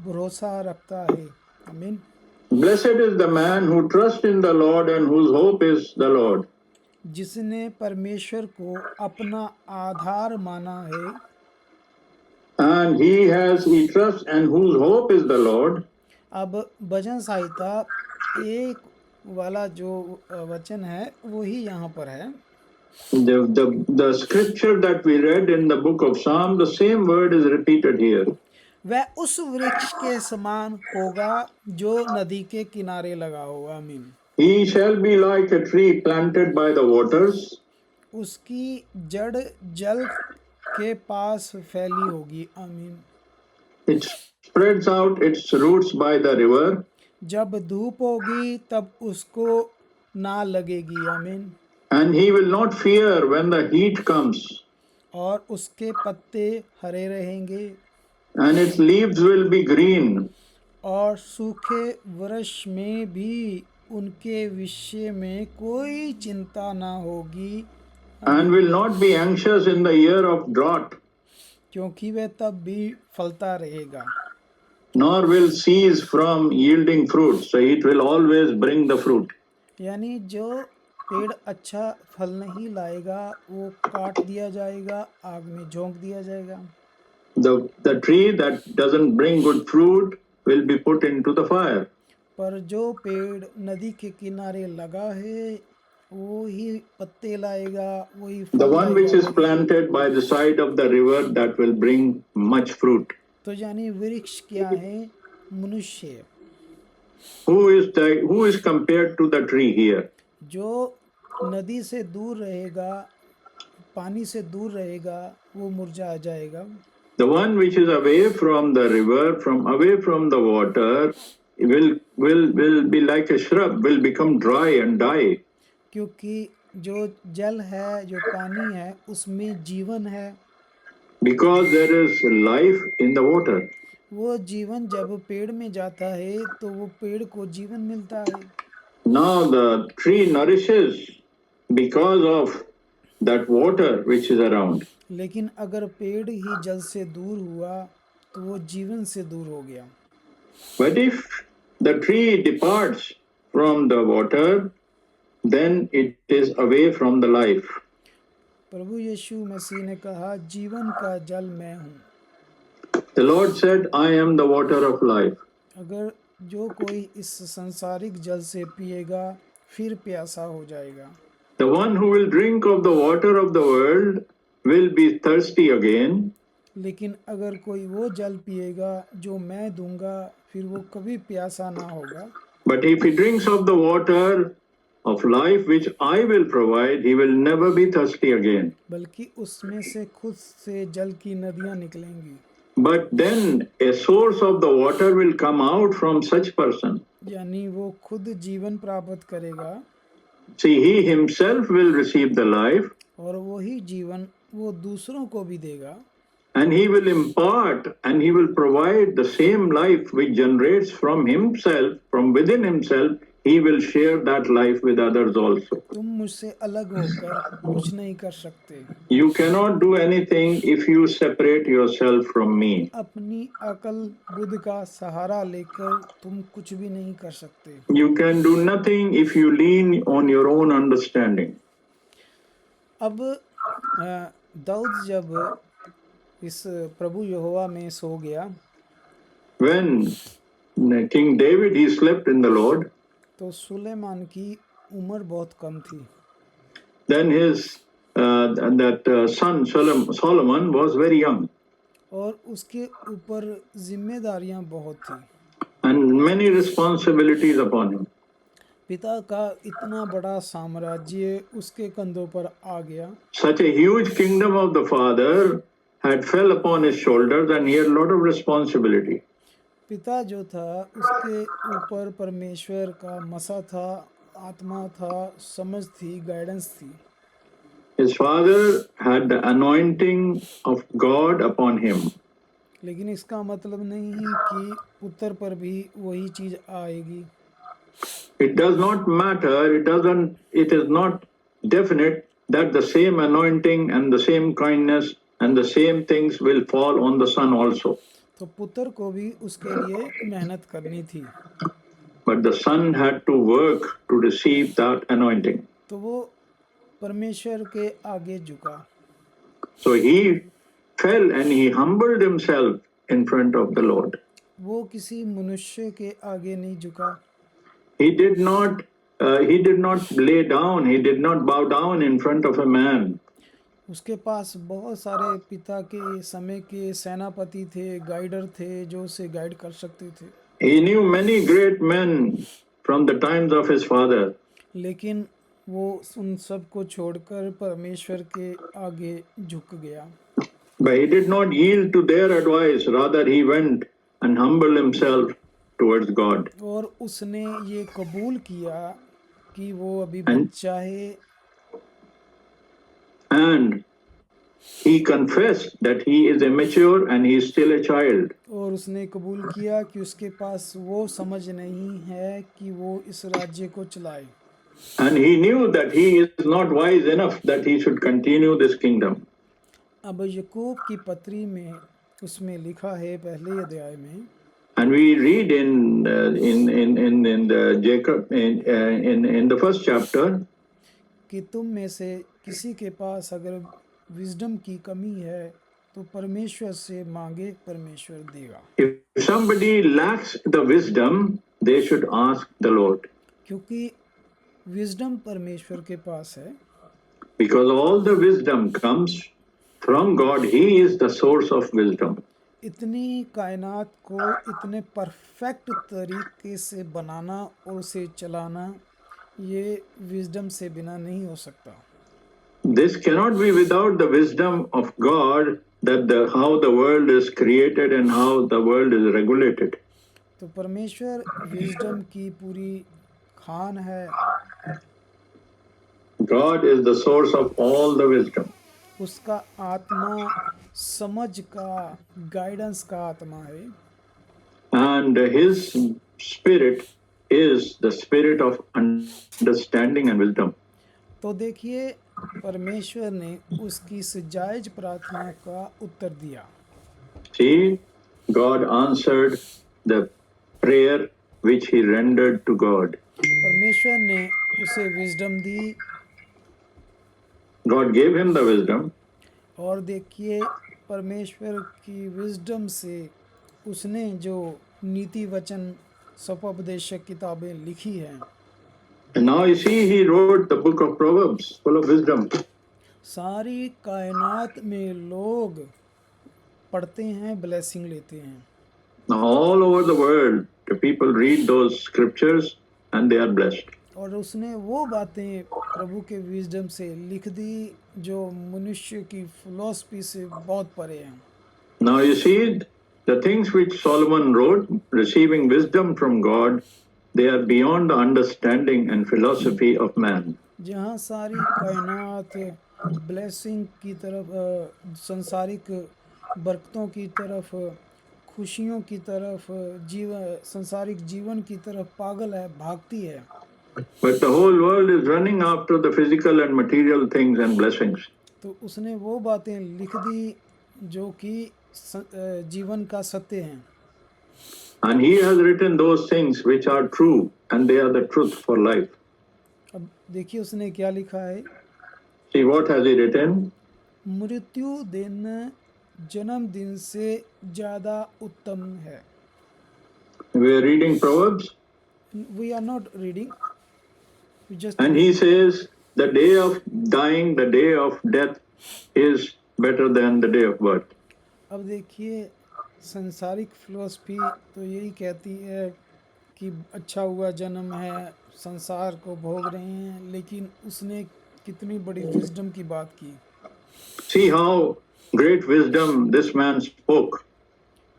भरोसा रखता है। आमीन। Blessed is the man who trusts in the Lord and whose hope is the Lord. जिसने परमेश्वर को अपना आधार माना है And he trusts and whose hope is the Lord. अब भजन संहिता 1 वाला जो वचन है वही यहाँ पर है। The scripture that we read in the book of Psalm, the same word is repeated here. वह उस वृक्ष के समान होगा जो नदी के किनारे लगा होगा। आमीन। He shall be like a tree planted by the waters. उसकी जड़ जल के पास फैली होगी। आमीन। It spreads out its roots by the river. जब धूप होगी तब उसको ना लगेगी। आमीन। And he will not fear when the heat comes. और उसके पत्ते हरे रहेंगे And its leaves will be green. और सूखे वृक्ष में भी उनके विषय में कोई चिंता ना होगी। And will not be anxious in the year of drought. क्योंकि वह तब भी फलता रहेगा। Nor will cease from yielding fruit. So it will always bring the fruit. यानी जो पेड़ अच्छा फल नहीं लाएगा वो काट दिया जाएगा, आग में झोंक दिया जाएगा। The tree that doesn't bring good fruit will be put into the fire. पर जो पेड़ नदी के किनारे लगा है वो ही पत्ते लाएगा, वही फल The one which is लाएगा। planted by the side of the river that will bring much fruit. तो यानी वृक्ष क्या है? मनुष्य। Who is compared to the tree here? जो नदी से दूर रहेगा, पानी से दूर रहेगा, वो मुरझा जाएगा। The one which is away from the river, away from the water, will be like a shrub, will become dry and die. क्योंकि जो जल है, जो पानी है, उसमें जीवन है। Because there is life in the water. वो जीवन जब पेड़ में जाता है तो वो पेड़ को जीवन मिलता है। Now the tree nourishes because of that water which is around. लेकिन अगर पेड़ ही जल से दूर हुआ तो वो जीवन से दूर हो गया। But if the tree departs from the water, then it is away from the life. प्रभु यीशु मसीह ने कहा, जीवन का जल मैं हूँ। The Lord said, I am the water of life. अगर जो कोई इस संसारिक जल से पिएगा फिर प्यासा हो जाएगा। The one who will drink of the water of the world will be thirsty again. लेकिन अगर कोई वो जल पिएगा जो मैं दूंगा फिर वो कभी प्यासा ना होगा। But if he drinks of the water of life which I will provide, he will never be thirsty again. बल्कि उसमें से खुद से जल की नदियां निकलेंगी। But then a source of the water will come out from such person. यानी वो खुद जीवन प्राप्त करेगा See, he himself will receive the life और वही जीवन वो दूसरों को भी देगा and he will impart and he will provide the same life which generates from himself, from within himself. He will share that life with others also. तुम मुझसे अलग होकर कुछ नहीं कर सकते। You cannot do anything if you separate yourself from me. अपनी अकल बुद्ध का सहारा लेकर तुम कुछ भी नहीं कर सकते। You can do nothing if you lean on your own understanding. अब दाऊद जब इस प्रभु यहोवा में सो गया When King David, he slept in the Lord, तो सुलेमान की उम्र बहुत कम थी। then his son Solomon was very young, और उसके ऊपर जिम्मेदारियां बहुत थी। and many responsibilities upon him. पिता का इतना बड़ा साम्राज्य उसके कंधों पर आ गया। Such a huge kingdom of the father had fell upon his shoulders, and he had a lot of responsibility. पिता जो था उसके ऊपर परमेश्वर का मसा था, आत्मा था, समझ थी, गाइडेंस थी। His father had the anointing of God upon him. लेकिन इसका मतलब नहीं है कि पुत्र पर भी वही चीज आएगी। It does not matter, it is not definite that the same anointing and the same kindness and the same things will fall on the son also. तो पुत्र को भी उसके लिए मेहनत करनी थी। But the son had to work to receive that anointing. तो वो परमेश्वर के आगे झुका। So he fell and he humbled himself in front of the Lord. वो किसी मनुष्य के आगे नहीं झुका। He did not lay down, he did not bow down in front of a man. उसके पास बहुत सारे पिता के समय के सेनापति थे, गाइडर थे जो उसे गाइड कर सकते थे। He knew many great men from the times of his father. लेकिन वो उन सब को छोड़कर परमेश्वर के आगे झुक गया। But he did not yield to their advice, rather he went and humbled himself towards God. और उसने ये कबूल किया कि वो अभी बच्चा है। And he confessed that he is immature and he is still a child. और उसने कबूल किया कि उसके पास वो समझ नहीं है कि वो इस राज्य को चलाए। And he knew that he is not wise enough that he should continue this kingdom. अब याकूब की पत्री में उसमें लिखा है पहले अध्याय में, And we read in the first chapter कि तुम में से किसी के पास अगर विजडम की कमी है तो परमेश्वर से मांगे, परमेश्वर देगा। if somebody lacks the wisdom, they should ask the Lord. क्योंकि विजडम परमेश्वर के पास है। Because all the wisdom comes from God. He is the source of wisdom. इतनी कायनात को इतने परफेक्ट तरीके से बनाना और उसे चलाना ये विजडम से बिना नहीं हो सकता। This cannot be without the wisdom of God, that how the world is created and how the world is regulated. तो परमेश्वर विजडम की पूरी खान है। God is the source of all the wisdom. उसका आत्मा समझ का, गाइडेंस का आत्मा है। And his spirit is the spirit of understanding and wisdom. तो देखिए परमेश्वर ने उसकी जायज प्रार्थना का उत्तर दिया। See, God answered the prayer which he rendered to God. परमेश्वर ने उसे wisdom the. God gave him the wisdom. और देखिए परमेश्वर की विजडम से उसने जो नीति वचन सपोपदेशक किताबें लिखी हैं, And now you see, he wrote the book of Proverbs, full of wisdom. सारी कायनात में लोग पढ़ते हैं, ब्लेसिंग लेते हैं। Now, all over the world, the people read those scriptures and they are blessed. और उसने वो बातें प्रभु के विजडम से लिख दी जो मनुष्य की फिलॉसफी से बहुत परे हैं। Now you see, the things which Solomon wrote, receiving wisdom from God, they are beyond the understanding and philosophy of man. जहाँ सारी कायनात ब्लेसिंग की तरफ, संसारिक बरकतों की तरफ, खुशियों की तरफ, संसारिक जीवन की तरफ पागल है, भागती है। But the whole world is running after the physical and material things and blessings. तो उसने वो बातें लिख दी जो कि जीवन का सत्य हैं। And he has written those things which are true and they are the truth for life. अब देखिए उसने क्या लिखा है। See, what has he written? मृत्यु दिन जन्मदिन से ज़्यादा उत्तम है। We are reading Proverbs. We are not reading. We just And he says, the day of dying, the day of death is better than the day of birth. अब देखिए संसारिक फिलोसफी तो यही कहती है कि अच्छा हुआ जन्म है, संसार को भोग रहे हैं, लेकिन उसने कितनी बड़ी विजडम की बात की। See how great wisdom this man spoke.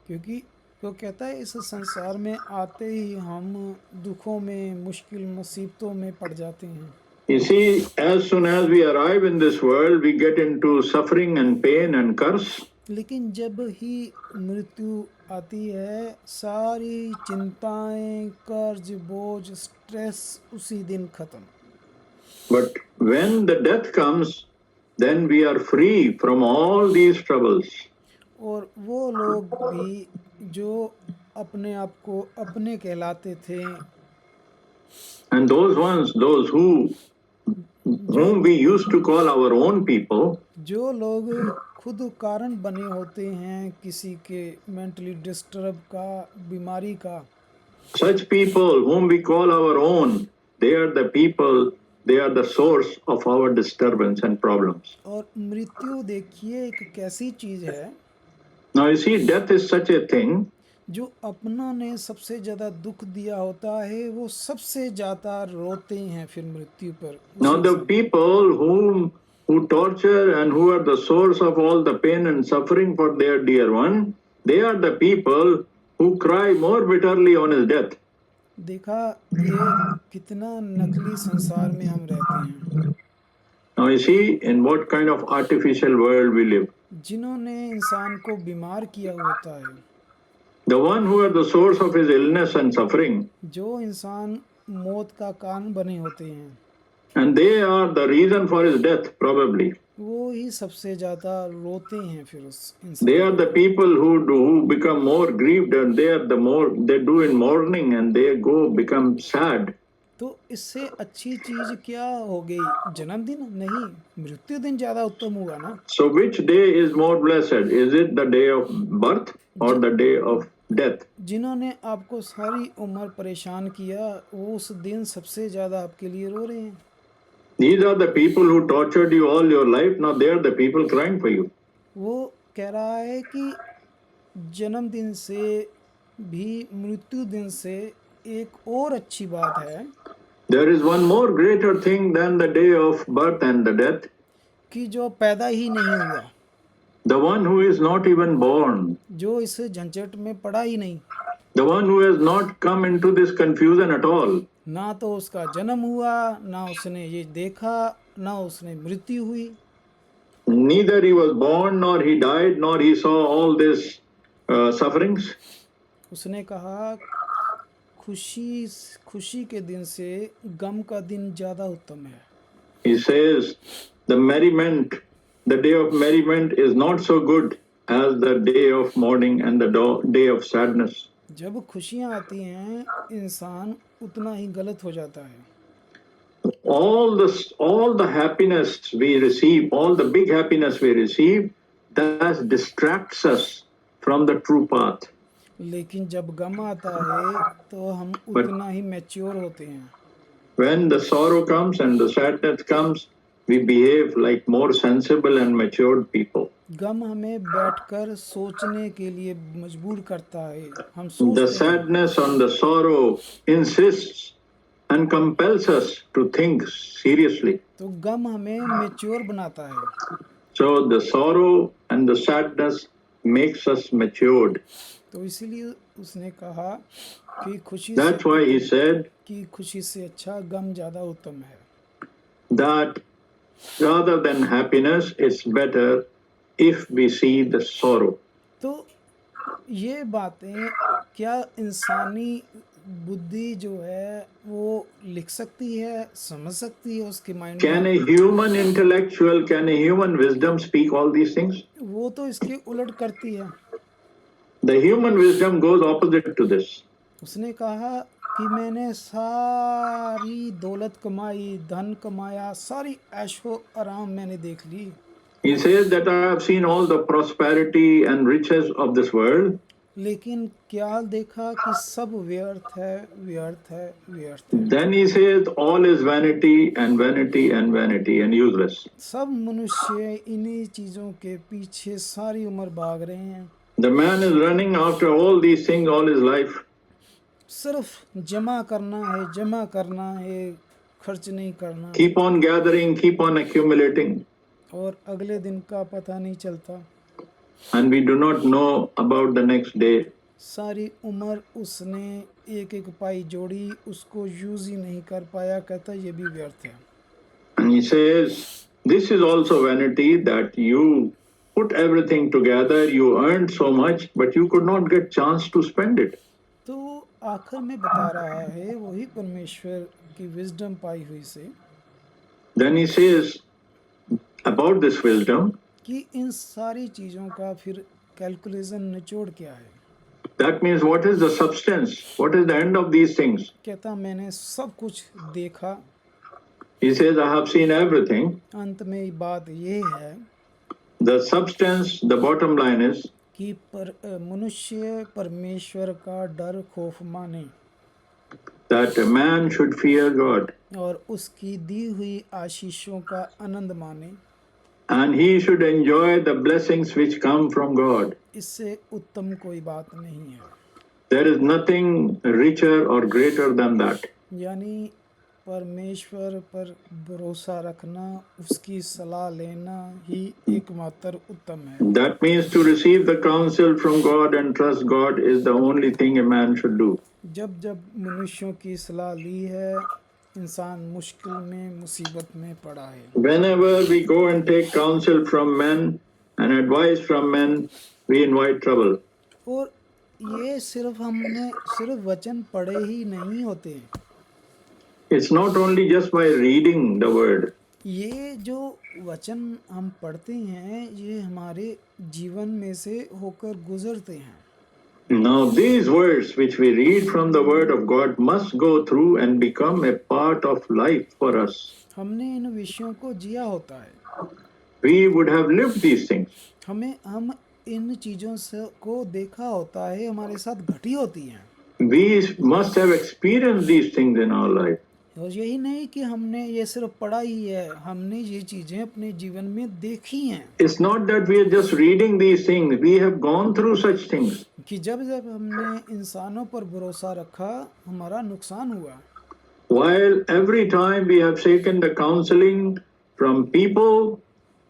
क्योंकि वो कहता है इस संसार में आते ही हम दुखों में, मुश्किल मुसीबतों में पड़ जाते हैं। You see, as soon as we arrive in this world, we get into suffering and pain and curse. लेकिन जब ही मृत्यु आती है, सारी चिंताएं, कर्ज, बोझ, स्ट्रेस उसी दिन खत्म। But when the death comes, then we are free from all these troubles. और वो लोग भी जो अपने आप को अपने कहलाते थे, And those ones, those whom we used to call our own people, जो लोग खुद कारण बने होते हैं किसी के मेंटली डिस्टर्ब का, बीमारी का, such people whom we call our own, they are the people, they are the source of our disturbance and problems. और मृत्यु देखिए एक कैसी चीज है। Now you see, death is such a thing. जो अपनों ने सबसे ज्यादा दुख दिया होता है वो सबसे ज्यादा रोते हैं फिर मृत्यु पर। Now the people who torture and who are the source of all the pain and suffering for their dear one, they are the people who cry more bitterly on his death. देखा ये कितना नकली संसार में हम रहते हैं। Now you see in what kind of artificial world we live. जिन्होंने इंसान को बीमार किया होता है, The one who are the source of his illness and suffering, जो इंसान मौत का कारण बने होते हैं, and they are the reason for his death probably. वो ही सबसे ज्यादा रोते हैं फिर उस इंसान। They are the people who become more grieved, and they do in mourning and they become sad. तो इससे अच्छी चीज क्या हो गई? जन्मदिन नहीं, मृत्यु दिन ज्यादा उत्तम हुआ ना। So which day is more blessed? Is it the day of birth or the day of death? जिन्होंने आपको सारी उम्र परेशान किया वो उस दिन सबसे ज्यादा आपके लिए रो रहे हैं। These are the people who tortured you all your life. Now they are the people crying for you. वो कह रहा है कि जन्मदिन से भी मृत्यु दिन से एक और अच्छी बात है There is one more greater thing than the day of birth and the death. कि जो पैदा ही नहीं हुआ, The one who is not even born. जो इस झंझट में पड़ा ही नहीं, The one who has not come into this confusion at all. ना तो उसका जन्म हुआ, ना उसने ये देखा, ना उसने मृत्यु हुई। Neither he was born, nor he died, nor he saw all this sufferings. उसने कहा खुशी के दिन से गम का दिन ज्यादा उत्तम है। He says the day of merriment is not so good as the day of mourning and the day of sadness. जब खुशियां आती हैं इंसान उतना ही गलत हो जाता है। All the happiness we receive, all the big happiness we receive, that distracts us from the true path. लेकिन जब गम आता है तो हम उतना ही मैच्योर होते हैं. When the sorrow comes and the sadness comes, we behave like more sensible and matured people. गम हमें बैठकर सोचने के लिए मजबूर करता है. हम The सोचते हैं. sadness and the sorrow insists and compels us to think seriously. तो गम हमें मैच्योर बनाता है. So the sorrow and the sadness makes us matured. तो इसीलिए उसने कहा कि खुशी That's why he said कि खुशी से अच्छा गम ज़्यादा उत्तम है. that rather than happiness, it's better if we see the sorrow. तो ये बातें क्या इंसानी बुद्धि जो है वो लिख सकती है, समझ सकती है उसके माइंड Can में? a human intellectual, can a human wisdom speak all these things? वो तो इसके उलट करती है. The human wisdom goes opposite to this. उसने कहा कि मैंने सारी दौलत कमाई, धन कमाया, सारी ऐशो आराम मैंने देख ली. He says that I have seen all the prosperity and riches of this world. लेकिन क्या देखा कि सब व्यर्थ है, व्यर्थ है, व्यर्थ है. Then he says all is vanity and vanity and vanity and useless. सब मनुष्य इन्हीं चीज़ों के पीछे सारी उम्र भाग रहे हैं. The man is running after all these things all his life. सिर्फ जमा करना है, जमा करना है, खर्च नहीं करना. Keep on gathering, keep on accumulating. और अगले दिन का पता नहीं चलता. And we do not know about the next day. सारी उम्र उसने एक एक पाई जोड़ी, उसको यूज ही नहीं कर पाया. कहता ये भी व्यर्थ है. And he says, this is also vanity, that you put everything together, you earned so much, but you could not get chance to spend it. तो आखिर में बता रहा है वही परमेश्वर की विजडम पाई हुई से Then he says about this wisdom, कि इन सारी चीज़ों का फिर कैलकुलेशन निचोड़ क्या है. that means what is the substance? What is the end of these things? कहता मैंने सब कुछ देखा. He says, I have seen everything. अंत में बात ये है The substance, the bottom line is कि मनुष्य परमेश्वर का डर खौफ माने that a man should fear God और उसकी दी हुई आशीषों का आनंद माने. and he should enjoy the blessings which come from God. इससे उत्तम कोई बात नहीं है. There is nothing richer or greater than that. यानी परमेश्वर पर भरोसा रखना, उसकी सलाह लेना ही एकमात्र उत्तम है. That means to receive the counsel from God and trust God is the only thing a man should do. जब जब मनुष्यों की सलाह ली है, इंसान मुश्किल में, मुसीबत में पड़ा है. Whenever we go and take counsel from men and advice from men, we invite trouble. और ये सिर्फ हमने सिर्फ वचन पढ़े ही नहीं होते. It's not only just by reading the word. ये जो वचन हम पढ़ते हैं ये हमारे जीवन में से होकर गुजरते हैं. Now these words which we read from the word of God must go through and become a part of life for us. हमने इन विषयों को जिया होता है. We would have lived these things. हम इन चीज़ों से को देखा होता है, हमारे साथ घटी होती हैं. We must have experienced these things in our life. और यही नहीं कि हमने ये सिर्फ पढ़ा ही है, हमने ये चीज़ें अपने जीवन में देखी हैं. It's not that we are just reading these things. We have gone through such things. कि जब जब हमने इंसानों पर भरोसा रखा, हमारा नुकसान हुआ. While every time we have taken the counseling from people,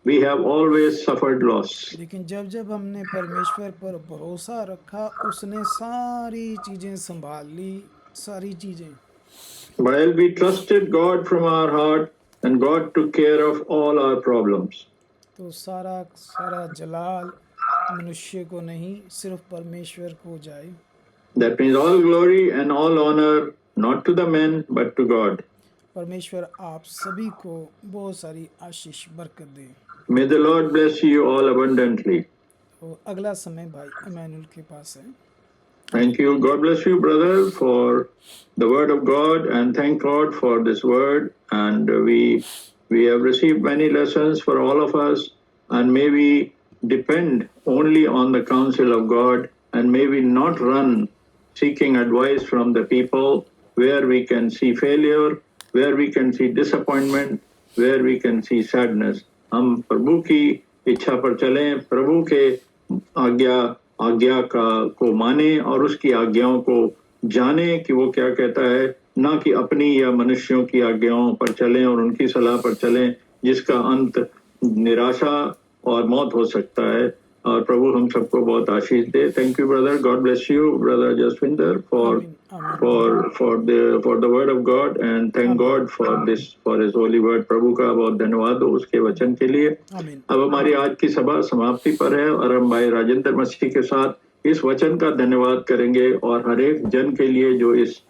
we have always suffered loss. लेकिन जब जब हमने परमेश्वर पर भरोसा रखा, उसने सारी चीज़ें संभाल ली, सारी चीज़ें. While we trusted God from our heart, and God took care of all our problems. तो सारा जलाल मनुष्य को नहीं, सिर्फ परमेश्वर को जाए. That means all glory and all honor, not to the men, but to God. परमेश्वर आप सभी को बहुत सारी आशीष बरकत दे. May the Lord bless you all abundantly. तो अगला समय भाई इमैनुअल के पास है. Thank you. God bless you, brother, for the word of God, and thank God for this word. And we have received many lessons for all of us, and may we depend only on the counsel of God, and may we not run seeking advice from the people where we can see failure, where we can see disappointment, where we can see sadness. हम प्रभु की इच्छा पर चलें, प्रभु के आज्ञा को माने और उसकी आज्ञाओं को जाने कि वो क्या कहता है, ना कि अपनी या मनुष्यों की आज्ञाओं पर चलें और उनकी सलाह पर चलें, जिसका अंत निराशा और मौत हो सकता है। और प्रभु हम सबको बहुत आशीष दे। Thank you brother, God bless you brother Jaswinder for the word of God, and thank God for this, for his holy word। प्रभु का बहुत धन्यवाद हो उसके वचन के लिए। अब हमारी आज की सभा समाप्ति पर है और हम भाई राजेंद्र मसीह के साथ इस वचन का धन्यवाद करेंगे और हर एक जन के लिए जो इस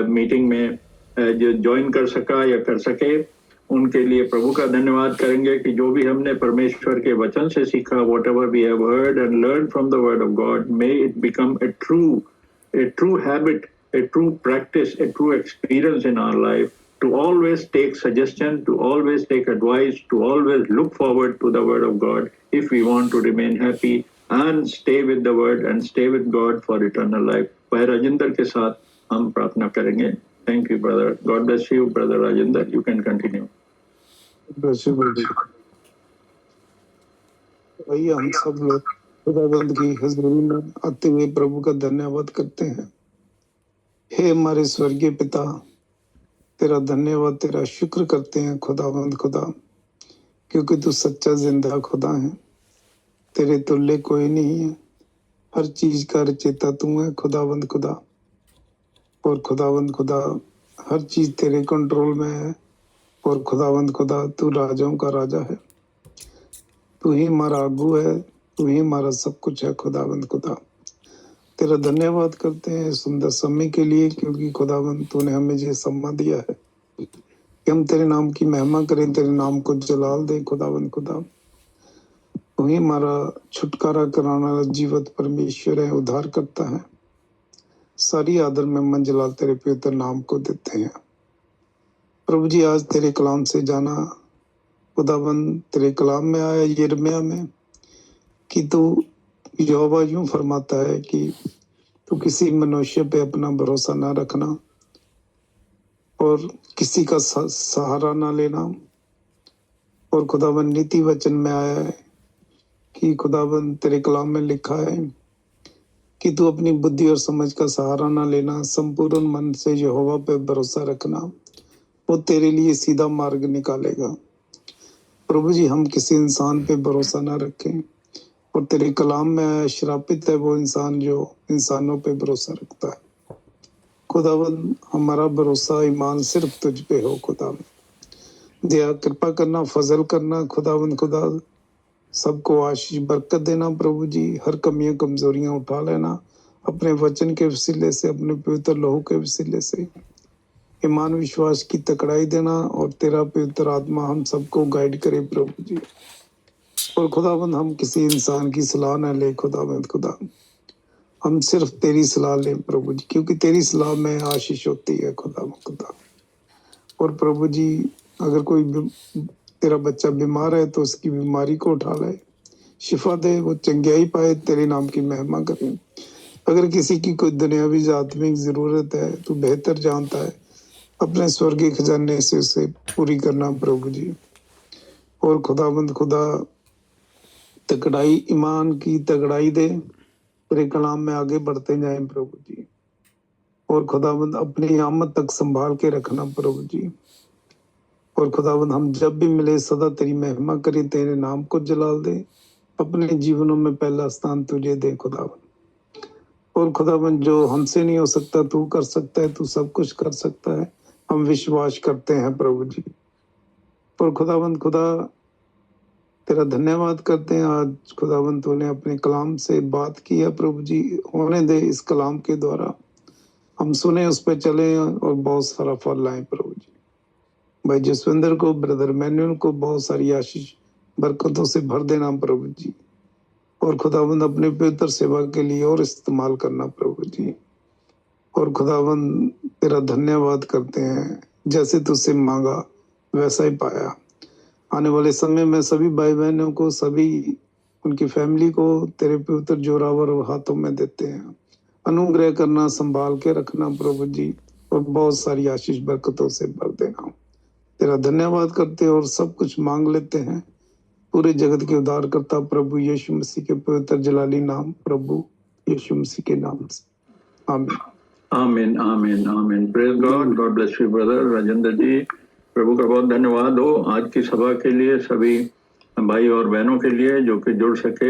मीटिंग में जो ज्वाइन कर सका या कर सके, उनके लिए प्रभु का धन्यवाद करेंगे कि जो भी हमने परमेश्वर के वचन से सीखा, whatever we have heard and learned from the word of God, may it become a true habit, a true practice, a true experience in our life, to always take suggestion, to always take advice, to always look forward to the word of God if we want to remain happy and stay with the word and stay with God for eternal life। भाई राजेंद्र के साथ हम प्रार्थना करेंगे। Thank you brother, God bless you brother Rajendra, you can continue। भैया हम सब लोग खुदाबंद की हजूरी में आते हुए प्रभु का धन्यवाद करते हैं। हे हमारे स्वर्गीय पिता, तेरा धन्यवाद, तेरा शुक्र करते हैं खुदाबंद खुदा, क्योंकि तू सच्चा जिंदा खुदा है, तेरे तुल्य कोई नहीं है। हर चीज का रचयिता तू है खुदाबंद खुदा, और खुदाबंद खुदा हर चीज तेरे कंट्रोल में है, और खुदाबंद खुदा तू राजाओं का राजा है, तू ही हमारा आगू है, तू ही हमारा सब कुछ है खुदाबंद खुदा। तेरा धन्यवाद करते हैं सुंदर समय के लिए, क्योंकि खुदाबंद तूने हमें ये सम्मान दिया है कि हम तेरे नाम की महिमा करें, तेरे नाम को जलाल दे खुदाबंद खुदा। तू ही हमारा छुटकारा कराने वाला जीवत परमेश्वर है, उद्धार करता है। सारी आदर में मंजलाल तेरे पवित्र नाम को देते हैं। प्रभु जी आज तेरे कलाम से जाना खुदाबंद, तेरे कलाम में आया यिर्मयाह में कि तू यहोवा यूं फरमाता है कि तू किसी मनुष्य पे अपना भरोसा ना रखना और किसी का सहारा ना लेना। और खुदाबंद नीति वचन में आया है कि खुदाबंद तेरे कलाम में लिखा है कि तू अपनी बुद्धि और समझ का सहारा ना लेना, संपूर्ण मन से यहोवा पे भरोसा रखना, वो तेरे लिए सीधा मार्ग निकालेगा। प्रभु जी हम किसी इंसान पे भरोसा ना रखें, और तेरे कलाम में श्रापित है वो इंसान जो इंसानों पे भरोसा रखता है। खुदावंद हमारा भरोसा ईमान सिर्फ तुझ पे हो खुदावंद। दया कृपा करना, फजल करना खुदावंद खुदा, सबको आशीष बरकत देना प्रभु जी। हर कमियां कमजोरियां उठा लेना अपने वचन के वसीले से, अपने पवित्र लहू के वसीले से। ईमान विश्वास की तकड़ाई देना, और तेरा पवित्र आत्मा हम सबको गाइड करे प्रभु जी। और खुदाबंद हम किसी इंसान की सलाह न ले खुदाबंद खुदा, हम सिर्फ तेरी सलाह लें प्रभु जी, क्योंकि तेरी सलाह में आशीष होती है खुदाबंद खुदा। और प्रभु जी अगर कोई तेरा बच्चा बीमार है तो उसकी बीमारी को उठा ले, शिफा दे, वो चंगियाई पाए, तेरे नाम की महिमा करें। अगर किसी की कोई दुनियावी आत्मिक जरूरत है तो बेहतर जानता है, अपने स्वर्गीय खजाने से उसे पूरी करना प्रभु जी। और खुदाबंद खुदा तकड़ाई, ईमान की तगड़ाई दे, तेरे कलाम में आगे बढ़ते जाएं प्रभु जी। और खुदाबंद अपनी आमद तक संभाल के रखना प्रभु जी। और खुदाबंद हम जब भी मिले सदा तेरी महिमा करें, तेरे नाम को जलाल दे, अपने जीवनों में पहला स्थान तुझे दे खुदाबंद। और खुदाबंद जो हमसे नहीं हो सकता तू कर सकता है, तू सब कुछ कर सकता है, हम विश्वास करते हैं प्रभु जी। और खुदाबंद खुदा तेरा धन्यवाद करते हैं, आज खुदाबंद तूने अपने कलाम से बात की है प्रभु जी। होने दे इस कलाम के द्वारा हम सुने, उस पर चले और बहुत सारा फल लाए प्रभु जी। भाई जसविंदर को, ब्रदर मैनुअल को बहुत सारी आशीष बरकतों से भर देना प्रभु जी। और खुदाबंद अपने पवित्र सेवा के लिए और इस्तेमाल करना प्रभु जी। और खुदाबंद तेरा धन्यवाद करते हैं, जैसे तुझसे मांगा वैसा ही पाया। आने वाले समय में सभी भाई बहनों को, सभी उनकी फैमिली को तेरे पवित्र जोरावर हाथों में देते हैं। अनुग्रह करना, संभाल के रखना प्रभु जी, और बहुत सारी आशीष बरकतों से भर देना। तेरा धन्यवाद करते हैं और सब कुछ मांग लेते हैं पूरे जगत के उद्धारकर्ता प्रभु यीशु मसीह के पवित्र जलाली नाम, प्रभु यीशु मसीह के नाम से, आमीन। आमीन आमीन आमीन। Praise God. God bless you brother Rajendra ji. प्रभु का बहुत धन्यवाद हो आज की सभा के लिए, सभी भाई और बहनों के लिए जो कि जुड़ सके